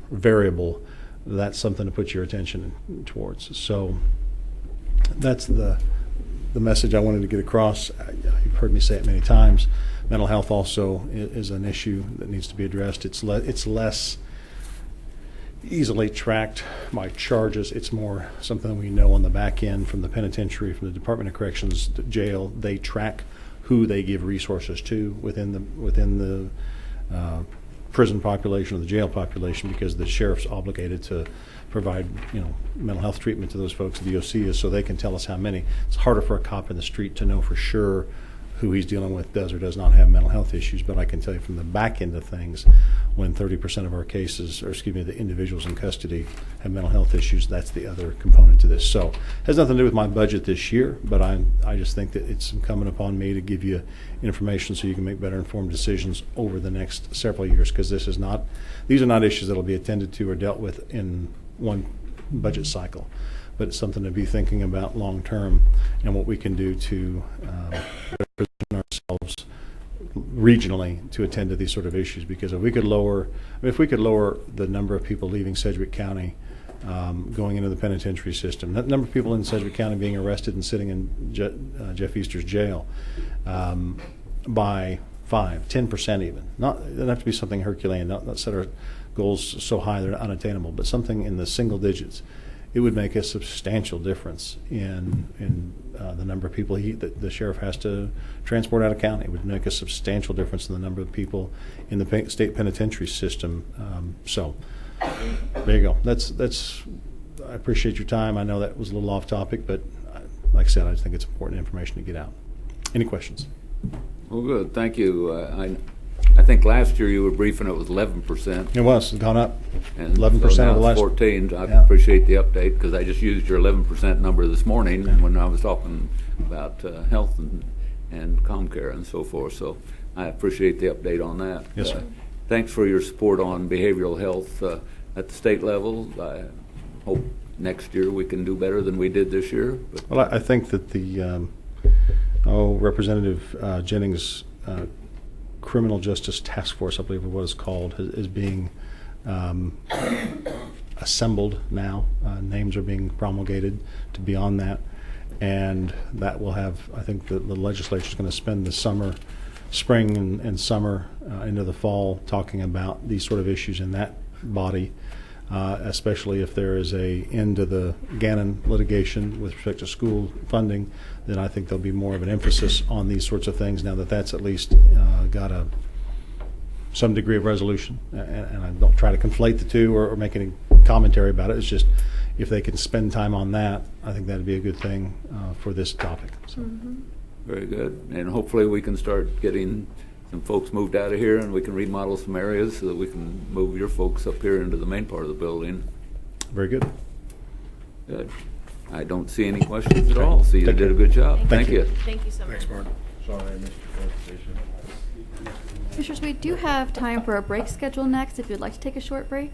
O: variable, that's something to put your attention towards. So that's the message I wanted to get across. You've heard me say it many times. Mental health also is an issue that needs to be addressed. It's less easily tracked by charges. It's more something we know on the back end from the penitentiary, from the Department of Corrections, to jail. They track who they give resources to within the prison population or the jail population, because the sheriff's obligated to provide mental health treatment to those folks. The DOC is, so they can tell us how many. It's harder for a cop in the street to know for sure who he's dealing with does or does not have mental health issues, but I can tell you from the back end of things, when 30% of our cases, or excuse me, the individuals in custody have mental health issues, that's the other component to this. So it has nothing to do with my budget this year, but I just think that it's incumbent upon me to give you information so you can make better informed decisions over the next several years, because these are not issues that will be attended to or dealt with in one budget cycle, but it's something to be thinking about long term and what we can do to position ourselves regionally to attend to these sort of issues. Because if we could lower the number of people leaving Sedgwick County going into the penitentiary system, that number of people in Sedgwick County being arrested and sitting in Jeff Easter's jail by 5-10% even. It doesn't have to be something Herculean, not set our goals so high they're unattainable, but something in the single digits. It would make a substantial difference in the number of people that the sheriff has to transport out of county. It would make a substantial difference in the number of people in the state penitentiary system. So there you go. That's. I appreciate your time. I know that was a little off topic, but like I said, I think it's important information to get out. Any questions?
B: Well, good. Thank you. I think last year you were briefing it was 11%.
O: It was. It's gone up.
B: And
O: 11%
B: so now
O: of the last.
B: 14. I
O: Yeah.
B: appreciate the update, because I just used your 11% number this morning when I was talking about health and ComCare and so forth. So I appreciate the update on that.
O: Yes, sir.
B: Thanks for your support on behavioral health at the state level. I hope next year we can do better than we did this year. But
O: Well, I think that the Representative Jennings Criminal Justice Task Force, I believe what it's called, is being assembled now. Names are being promulgated to be on that, and that will have, I think the legislature is going to spend the spring and summer into the fall talking about these sort of issues in that body, especially if there is a end to the Gannon litigation with respect to school funding. Then I think there'll be more of an emphasis on these sorts of things now that that's at least got some degree of resolution. And I don't try to conflate the two or make any commentary about it. It's just if they can spend time on that, I think that'd be a good thing for this topic. So.
B: very good. And hopefully we can start getting some folks moved out of here, and we can remodel some areas so that we can move your folks up here into the main part of the building.
O: Very good.
B: Good. I don't see any questions at all, so you did a good job. Thank you.
H: Thank you so much.
F: Thanks, Mark.
M: Sorry, I missed your presentation.
A: Commissioners, we do have time for a break schedule next if you'd like to take a short break.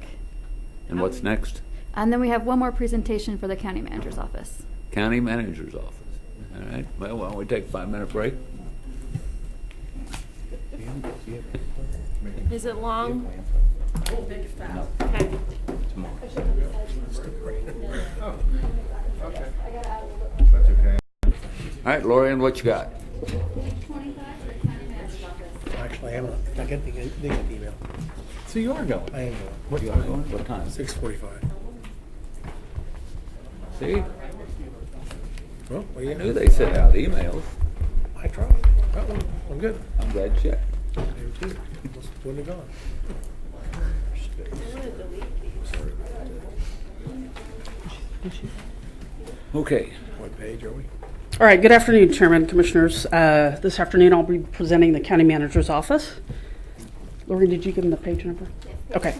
B: And what's next?
A: And then we have one more presentation for the county manager's office.
B: County manager's office. All right. Well, why don't we take a 5-minute break?
H: Is it long? Okay.
M: That's okay.
B: All right, Lorian, what you got?
F: Actually, I'm not. I get the email.
M: So you are going?
F: I am going.
B: What you are going? What time?
F: 6:45.
B: See?
F: Well, what do you
B: I knew they sent out emails.
F: I tried. Got one. I'm good.
B: I'm glad you checked.
F: There too. Wouldn't have gone.
B: Okay.
F: What page are we?
P: All right, good afternoon, Chairman, Commissioners. This afternoon I'll be presenting the County Manager's Office. Lori, did you give them the page number? Okay.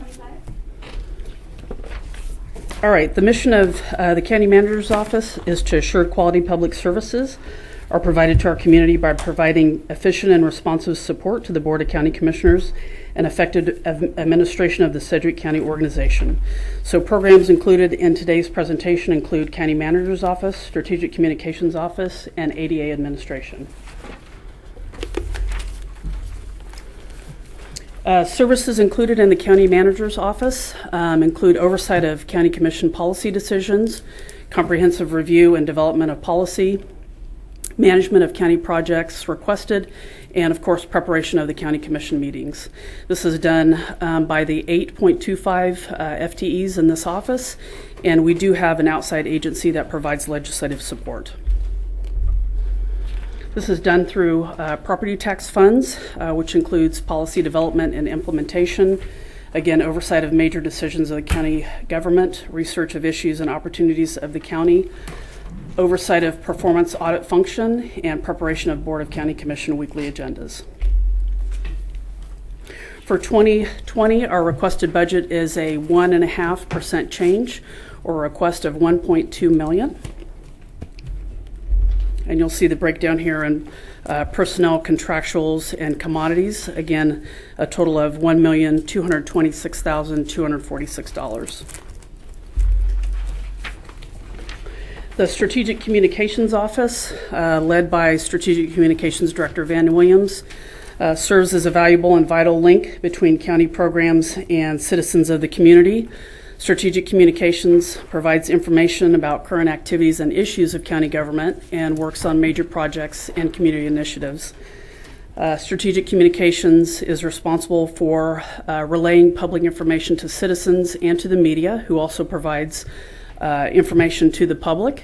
P: All right, the mission of the County Manager's Office is to assure quality public services are provided to our community by providing efficient and responsive support to the Board of County Commissioners and effective administration of the Sedgwick County organization. So programs included in today's presentation include County Manager's Office, Strategic Communications Office, and ADA Administration. Services included in the County Manager's Office include oversight of County Commission policy decisions, comprehensive review and development of policy, management of county projects requested, and of course preparation of the County Commission meetings. This is done by the 8.25 FTEs in this office, and we do have an outside agency that provides legislative support. This is done through property tax funds, which includes policy development and implementation, again, oversight of major decisions of the county government, research of issues and opportunities of the county, oversight of performance audit function, and preparation of Board of County Commission weekly agendas. For 2020, our requested budget is a 1.5% change, or a request of $1.2 million. And you'll see the breakdown here in personnel, contractuals, and commodities. Again, a total of $1,226,246. The Strategic Communications Office, led by Strategic Communications Director Van Williams, serves as a valuable and vital link between county programs and citizens of the community. Strategic Communications provides information about current activities and issues of county government and works on major projects and community initiatives. Strategic Communications is responsible for relaying public information to citizens and to the media, who also provides information to the public,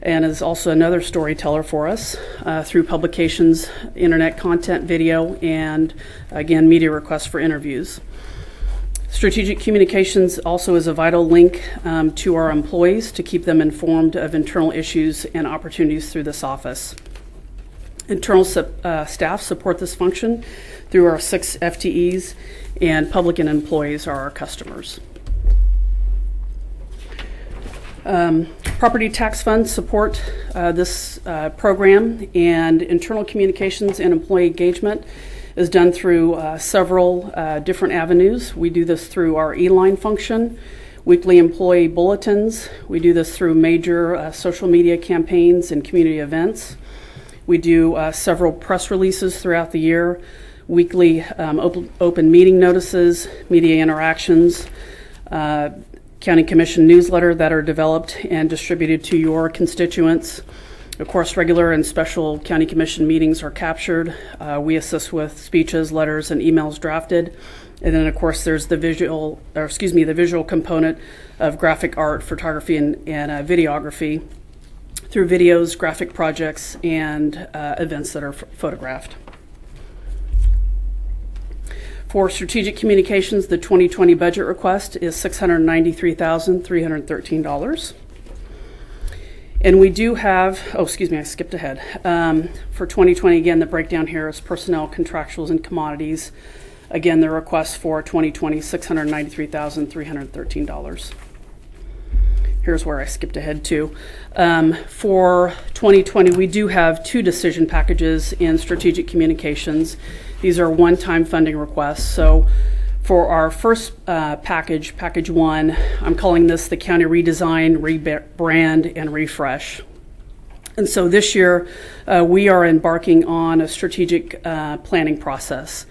P: and is also another storyteller for us through publications, internet content, video, and again, media requests for interviews. Strategic Communications also is a vital link to our employees to keep them informed of internal issues and opportunities through this office. Internal staff support this function through our 6 FTEs, and public and employees are our customers. Property tax funds support this program, and internal communications and employee engagement is done through several different avenues. We do this through our e-line function, weekly employee bulletins. We do this through major social media campaigns and community events. We do several press releases throughout the year, weekly open meeting notices, media interactions, County Commission newsletter that are developed and distributed to your constituents. Of course, regular and special County Commission meetings are captured. We assist with speeches, letters, and emails drafted. And then, of course, there's the visual component of graphic art, photography, and videography through videos, graphic projects, and events that are photographed. For Strategic Communications, the 2020 budget request is $693,313. And we do have, I skipped ahead. For 2020, again, the breakdown here is personnel, contractuals, and commodities. Again, the request for 2020, $693,313. Here's where I skipped ahead to. For 2020, we do have 2 decision packages in Strategic Communications. These are one-time funding requests. So for our first package, Package 1, I'm calling this the County Redesign, Rebrand, and Refresh. And so this year, we are embarking on a strategic planning process.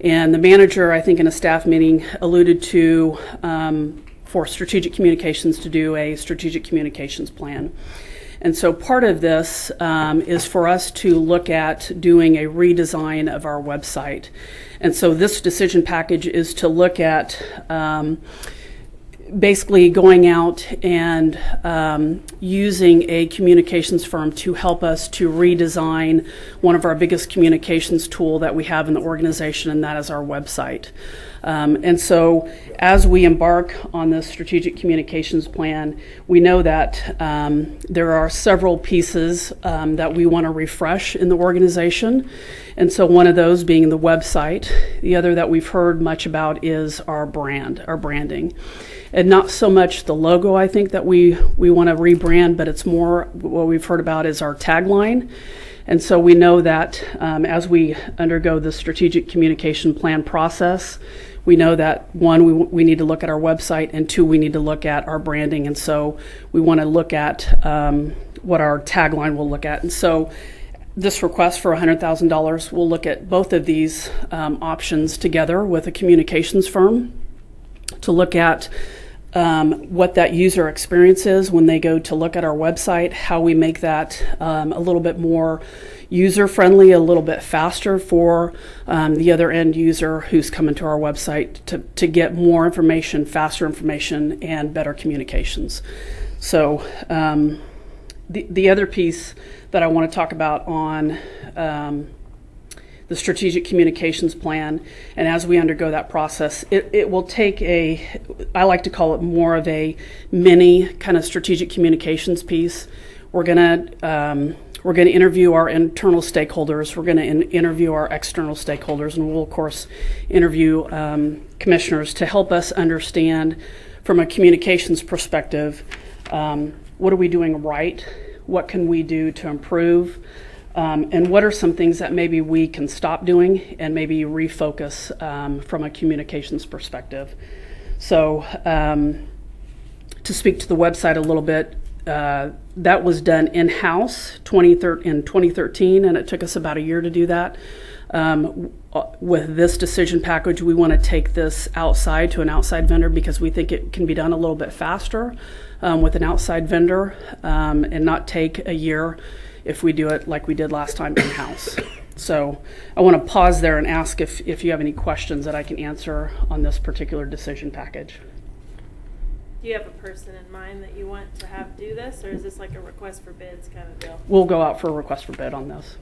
P: And the manager, I think in a staff meeting, alluded to for Strategic Communications to do a strategic communications plan. And so part of this is for us to look at doing a redesign of our website. And so this decision package is to look at basically going out and using a communications firm to help us to redesign one of our biggest communications tool that we have in the organization, and that is our website. And so as we embark on this strategic communications plan, we know that there are several pieces that we want to refresh in the organization. And so one of those being the website. The other that we've heard much about is our brand, our branding. And not so much the logo, I think, that we want to rebrand, but it's more what we've heard about is our tagline. And so we know that as we undergo the strategic communication plan process, we know that one, we need to look at our website, and two, we need to look at our branding. And so we want to look at what our tagline will look at. And so this request for $100,000 will look at both of these options together with a communications firm to look at what that user experience is when they go to look at our website, how we make that a little bit more user-friendly, a little bit faster for the other end user who's coming to our website to get more information, faster information, and better communications. So the other piece that I want to talk about on the strategic communications plan, and as we undergo that process, it will take I like to call it more of a mini kind of strategic communications piece. We're gonna interview our internal stakeholders. We're gonna interview our external stakeholders, and we'll of course interview commissioners to help us understand from a communications perspective, what are we doing right? What can we do to improve? And what are some things that maybe we can stop doing and maybe refocus from a communications perspective? So to speak to the website a little bit, that was done in-house in 2013, and it took us about a year to do that. With this decision package, we want to take this outside to an outside vendor because we think it can be done a little bit faster with an outside vendor and not take a year if we do it like we did last time in-house. So I want to pause there and ask if you have any questions that I can answer on this particular decision package.
H: Do you have a person in mind that you want to have do this, or is this like a request for bids kind of deal?
P: We'll go out for a request for bid on this.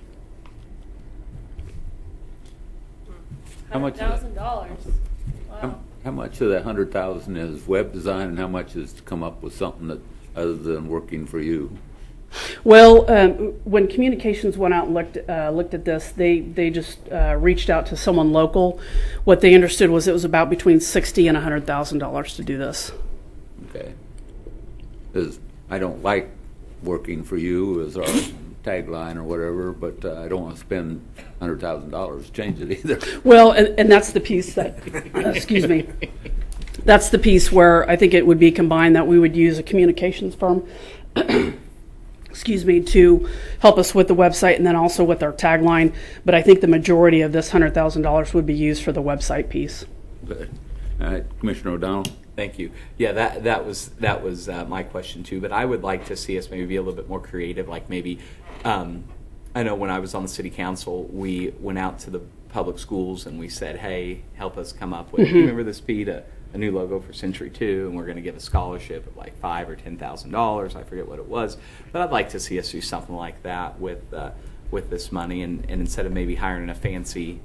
B: How much?
H: $100,000. Wow.
B: How much of that $100,000 is web design, and how much is to come up with something that other than working for you?
P: Well, when communications went out and looked at this, they just reached out to someone local. What they understood was it was about between $60,000 and $100,000 to do this.
B: Okay. Because I don't like working for you as our tagline or whatever, but I don't want to spend $100,000 to change it either.
P: Well, and that's the piece that, excuse me, that's the piece where I think it would be combined, that we would use a communications firm excuse me, to help us with the website and then also with our tagline. But I think the majority of this $100,000 would be used for the website piece.
B: Good. All right, Commissioner O'Donnell.
D: Thank you. Yeah, that was my question too. But I would like to see us maybe be a little bit more creative. Like maybe, I know when I was on the city council, we went out to the public schools and we said, "Hey, help us come up with." Remember this, Pete? A new logo for Century 2, and we're going to give a scholarship of like $5,000 or $10,000. I forget what it was, but I'd like to see us do something like that with this money, and instead of maybe hiring a fancy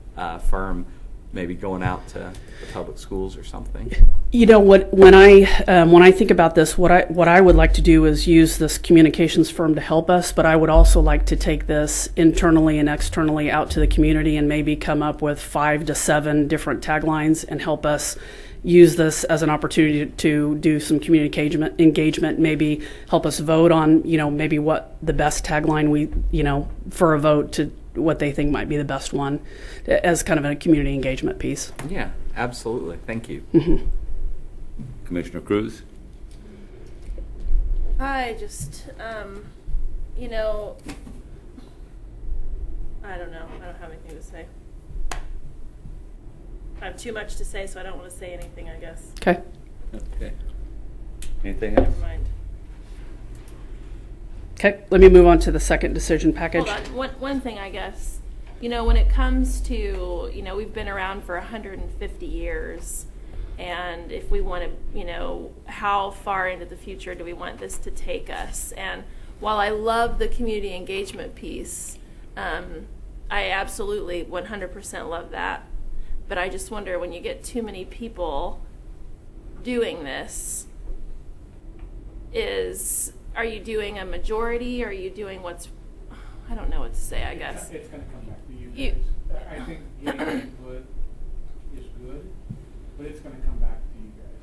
D: firm, maybe going out to the public schools or something.
P: You know what? When I think about this, what I would like to do is use this communications firm to help us, but I would also like to take this internally and externally out to the community and maybe come up with 5 to 7 different taglines and help us use this as an opportunity to do some community engagement, maybe help us vote on, maybe what the best tagline for a vote to what they think might be the best one as kind of a community engagement piece.
D: Yeah, absolutely. Thank you.
B: Commissioner Cruz.
H: I just, I don't know. I don't have anything to say. I have too much to say, so I don't want to say anything, I guess.
P: Okay.
B: Okay. Anything else?
H: Never mind.
P: Okay, let me move on to the second decision package.
H: Hold on. One thing, I guess. When it comes to, we've been around for 150 years, and if we want to, you know, how far into the future do we want this to take us? And while I love the community engagement piece, I absolutely 100% love that. But I just wonder, when you get too many people doing this, are you doing a majority? Are you doing I don't know what to say, I guess.
J: It's going to come back to you guys. I think getting input is good, but it's going to come back to you guys.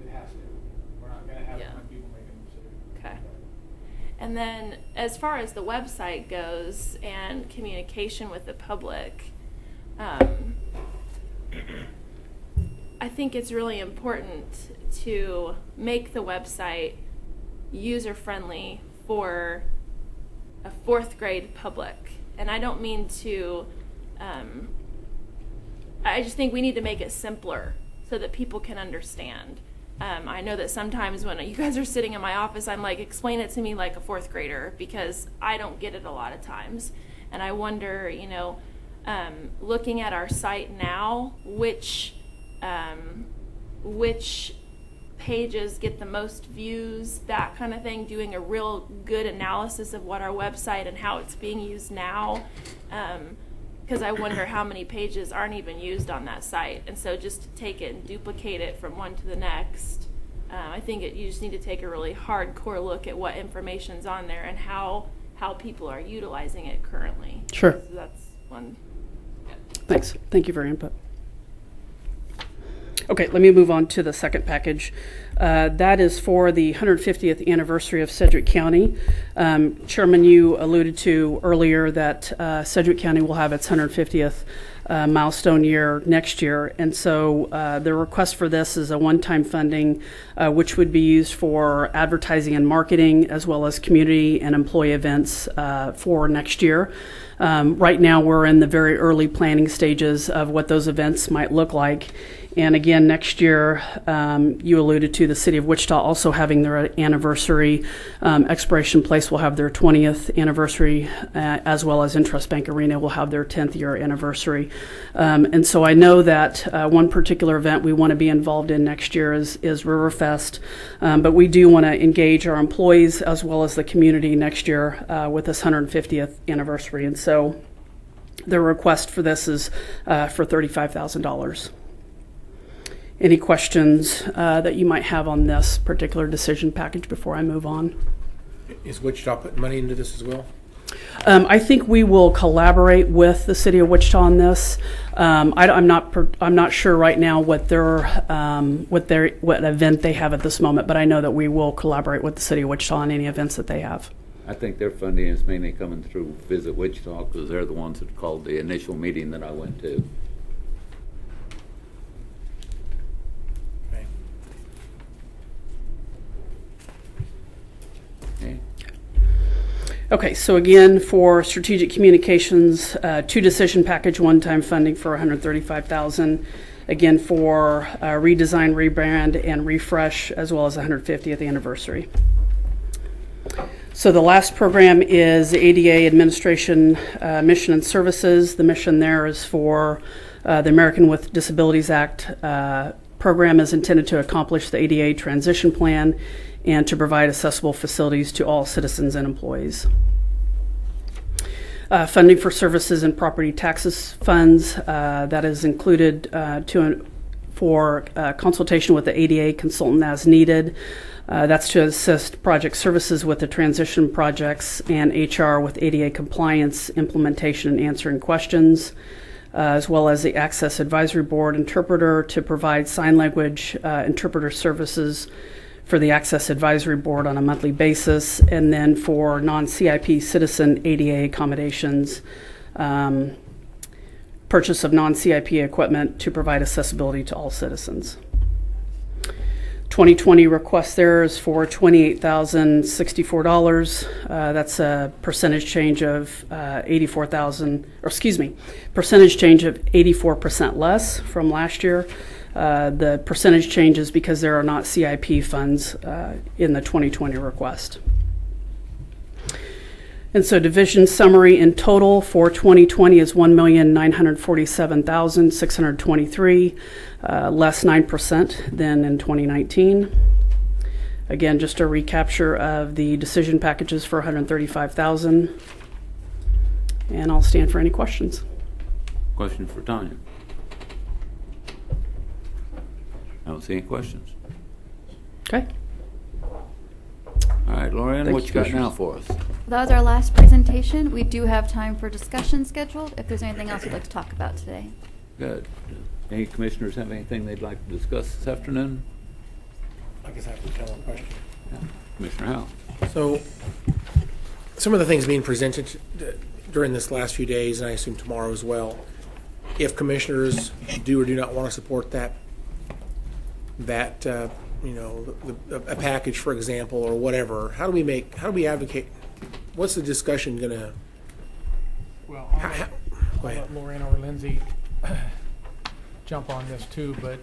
J: It has to. We're not going to have 20 people making a decision.
H: Okay. And then as far as the website goes and communication with the public, I think it's really important to make the website user-friendly for a 4th grade public. And I don't mean to, I just think we need to make it simpler so that people can understand. I know that sometimes when you guys are sitting in my office, I'm like, explain it to me like a 4th grader, because I don't get it a lot of times. And I wonder, you know, looking at our site now, which pages get the most views, that kind of thing, doing a real good analysis of what our website and how it's being used now, because I wonder how many pages aren't even used on that site. And so just to take it and duplicate it from one to the next, I think you just need to take a really hardcore look at what information's on there and how people are utilizing it currently.
P: Sure.
H: So that's one.
P: Thanks. Thank you for your input. Okay, let me move on to the second package. That is for the 150th anniversary of Sedgwick County. Chairman, you alluded to earlier that Sedgwick County will have its 150th milestone year next year, and so the request for this is a one-time funding which would be used for advertising and marketing, as well as community and employee events for next year. Right now we're in the very early planning stages of what those events might look like. And again, next year, you alluded to the city of Wichita also having their anniversary. Expiration Place will have their 20th anniversary, as well as Intrust Bank Arena will have their 10th year anniversary. And so I know that one particular event we want to be involved in next year is Riverfest. But we do want to engage our employees as well as the community next year with this 150th anniversary. And so the request for this is for $35,000. Any questions that you might have on this particular decision package before I move on?
F: Is Wichita putting money into this as well?
P: I think we will collaborate with the city of Wichita on this. I'm not sure right now what event they have at this moment, but I know that we will collaborate with the city of Wichita on any events that they have.
B: I think their funding is mainly coming through Visit Wichita, because they're the ones that called the initial meeting that I went to.
P: Okay, so again, for strategic communications, two decision package, one-time funding for $135,000. Again, for redesign, rebrand, and refresh, as well as the 150th anniversary. So the last program is the ADA Administration Mission and Services. The mission there is for the American with Disabilities Act program is intended to accomplish the ADA transition plan and to provide accessible facilities to all citizens and employees. Funding for services and property taxes funds, that is included for consultation with the ADA consultant as needed. That's to assist project services with the transition projects and HR with ADA compliance, implementation, and answering questions, as well as the Access Advisory Board interpreter to provide sign language interpreter services for the Access Advisory Board on a monthly basis, and then for non-CIP citizen ADA accommodations, purchase of non-CIP equipment to provide accessibility to all citizens. 2020 request there is for $28,064. That's a percentage change of percentage change of 84% less from last year. The percentage changes because there are not CIP funds in the 2020 request. And so division summary in total for 2020 is $1,947,623, less 9% than in 2019. Again, just a recapture of the decision packages for $135,000. And I'll stand for any questions.
B: Question for Tonya. I don't see any questions.
P: Okay.
B: All right, Lorianne, what you got now for us?
A: That was our last presentation. We do have time for discussion scheduled if there's anything else you'd like to talk about today.
B: Good. Any commissioners have anything they'd like to discuss this afternoon?
F: I guess I have to tell a question.
B: Yeah. Commissioner Howell.
F: So, some of the things being presented during this last few days, and I assume tomorrow as well, if commissioners do or do not want to support that a package, for example, or whatever, how do we advocate? What's the discussion gonna?
J: Well,
F: go ahead.
J: let Lorraine or Lindsay jump on this too, but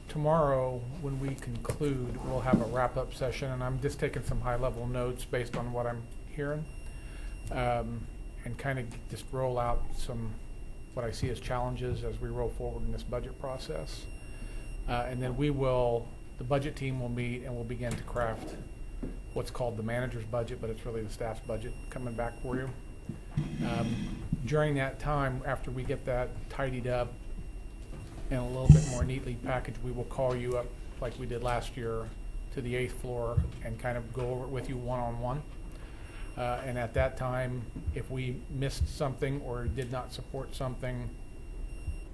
J: tomorrow when we conclude, we'll have a wrap-up session, and I'm just taking some high-level notes based on what I'm hearing, and kind of just roll out what I see as challenges as we roll forward in this budget process. And then the budget team will meet and we'll begin to craft what's called the manager's budget, but it's really the staff's budget coming back for you. During that time, after we get that tidied up and a little bit more neatly packaged, we will call you up like we did last year to the 8th floor and kind of go over it with you one-on-one. And at that time, if we missed something or did not support something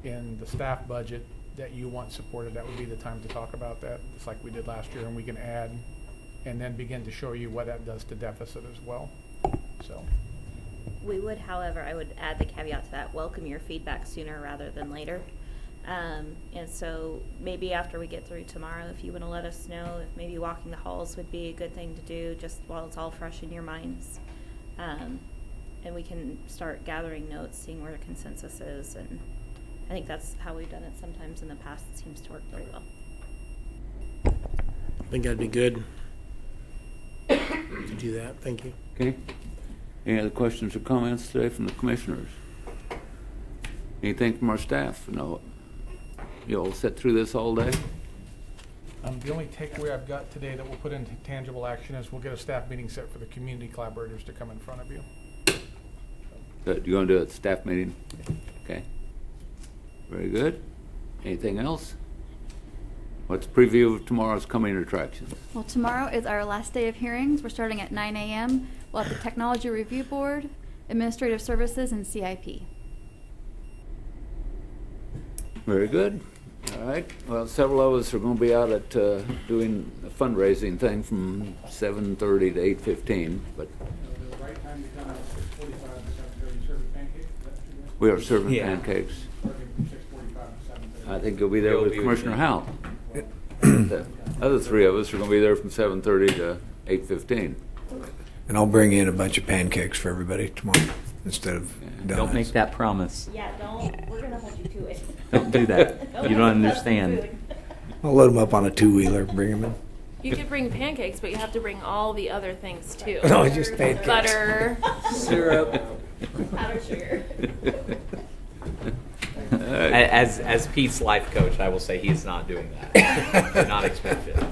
J: in the staff budget that you want supported, that would be the time to talk about that, just like we did last year, and we can add and then begin to show you what that does to deficit as well. So
E: We would, however, I would add the caveat to that, welcome your feedback sooner rather than later. And so maybe after we get through tomorrow, if you want to let us know if maybe walking the halls would be a good thing to do just while it's all fresh in your minds. And we can start gathering notes, seeing where the consensus is. And I think that's how we've done it sometimes in the past. It seems to work pretty well.
F: I think that'd be good to do that. Thank you.
B: Okay. Any other questions or comments today from the commissioners? Anything from our staff? No. You'll sit through this all day?
J: The only takeaway I've got today that we'll put into tangible action is we'll get a staff meeting set for the community collaborators to come in front of you.
B: Good. You going to do a staff meeting? Okay. Very good. Anything else? What's the preview of tomorrow's coming attractions?
A: Well, tomorrow is our last day of hearings. We're starting at 9 a.m. We'll have the Technology Review Board, Administrative Services, and CIP.
B: Very good. All right. Well, several of us are going to be out at doing a fundraising thing from 7:30 to 8:15. But
J: The right time to come out is 6:45 to 7:30. Serving pancakes.
B: we are serving pancakes.
J: Starting from 6:45 to 7:30.
B: I think you'll be there with Commissioner Howell. The other three of us are going to be there from 7:30 to 8:15.
M: And I'll bring in a bunch of pancakes for everybody tomorrow instead of donuts.
D: Don't make that promise.
E: Yeah, don't. We're going to hold you to it.
D: Don't do that. You don't understand.
M: I'll load them up on a two-wheeler and bring them in.
H: You could bring pancakes, but you have to bring all the other things too.
M: No, just pancakes.
H: Butter,
D: Syrup.
H: powdered sugar.
D: As Pete's life coach, I will say he's not doing that. Do not expect it.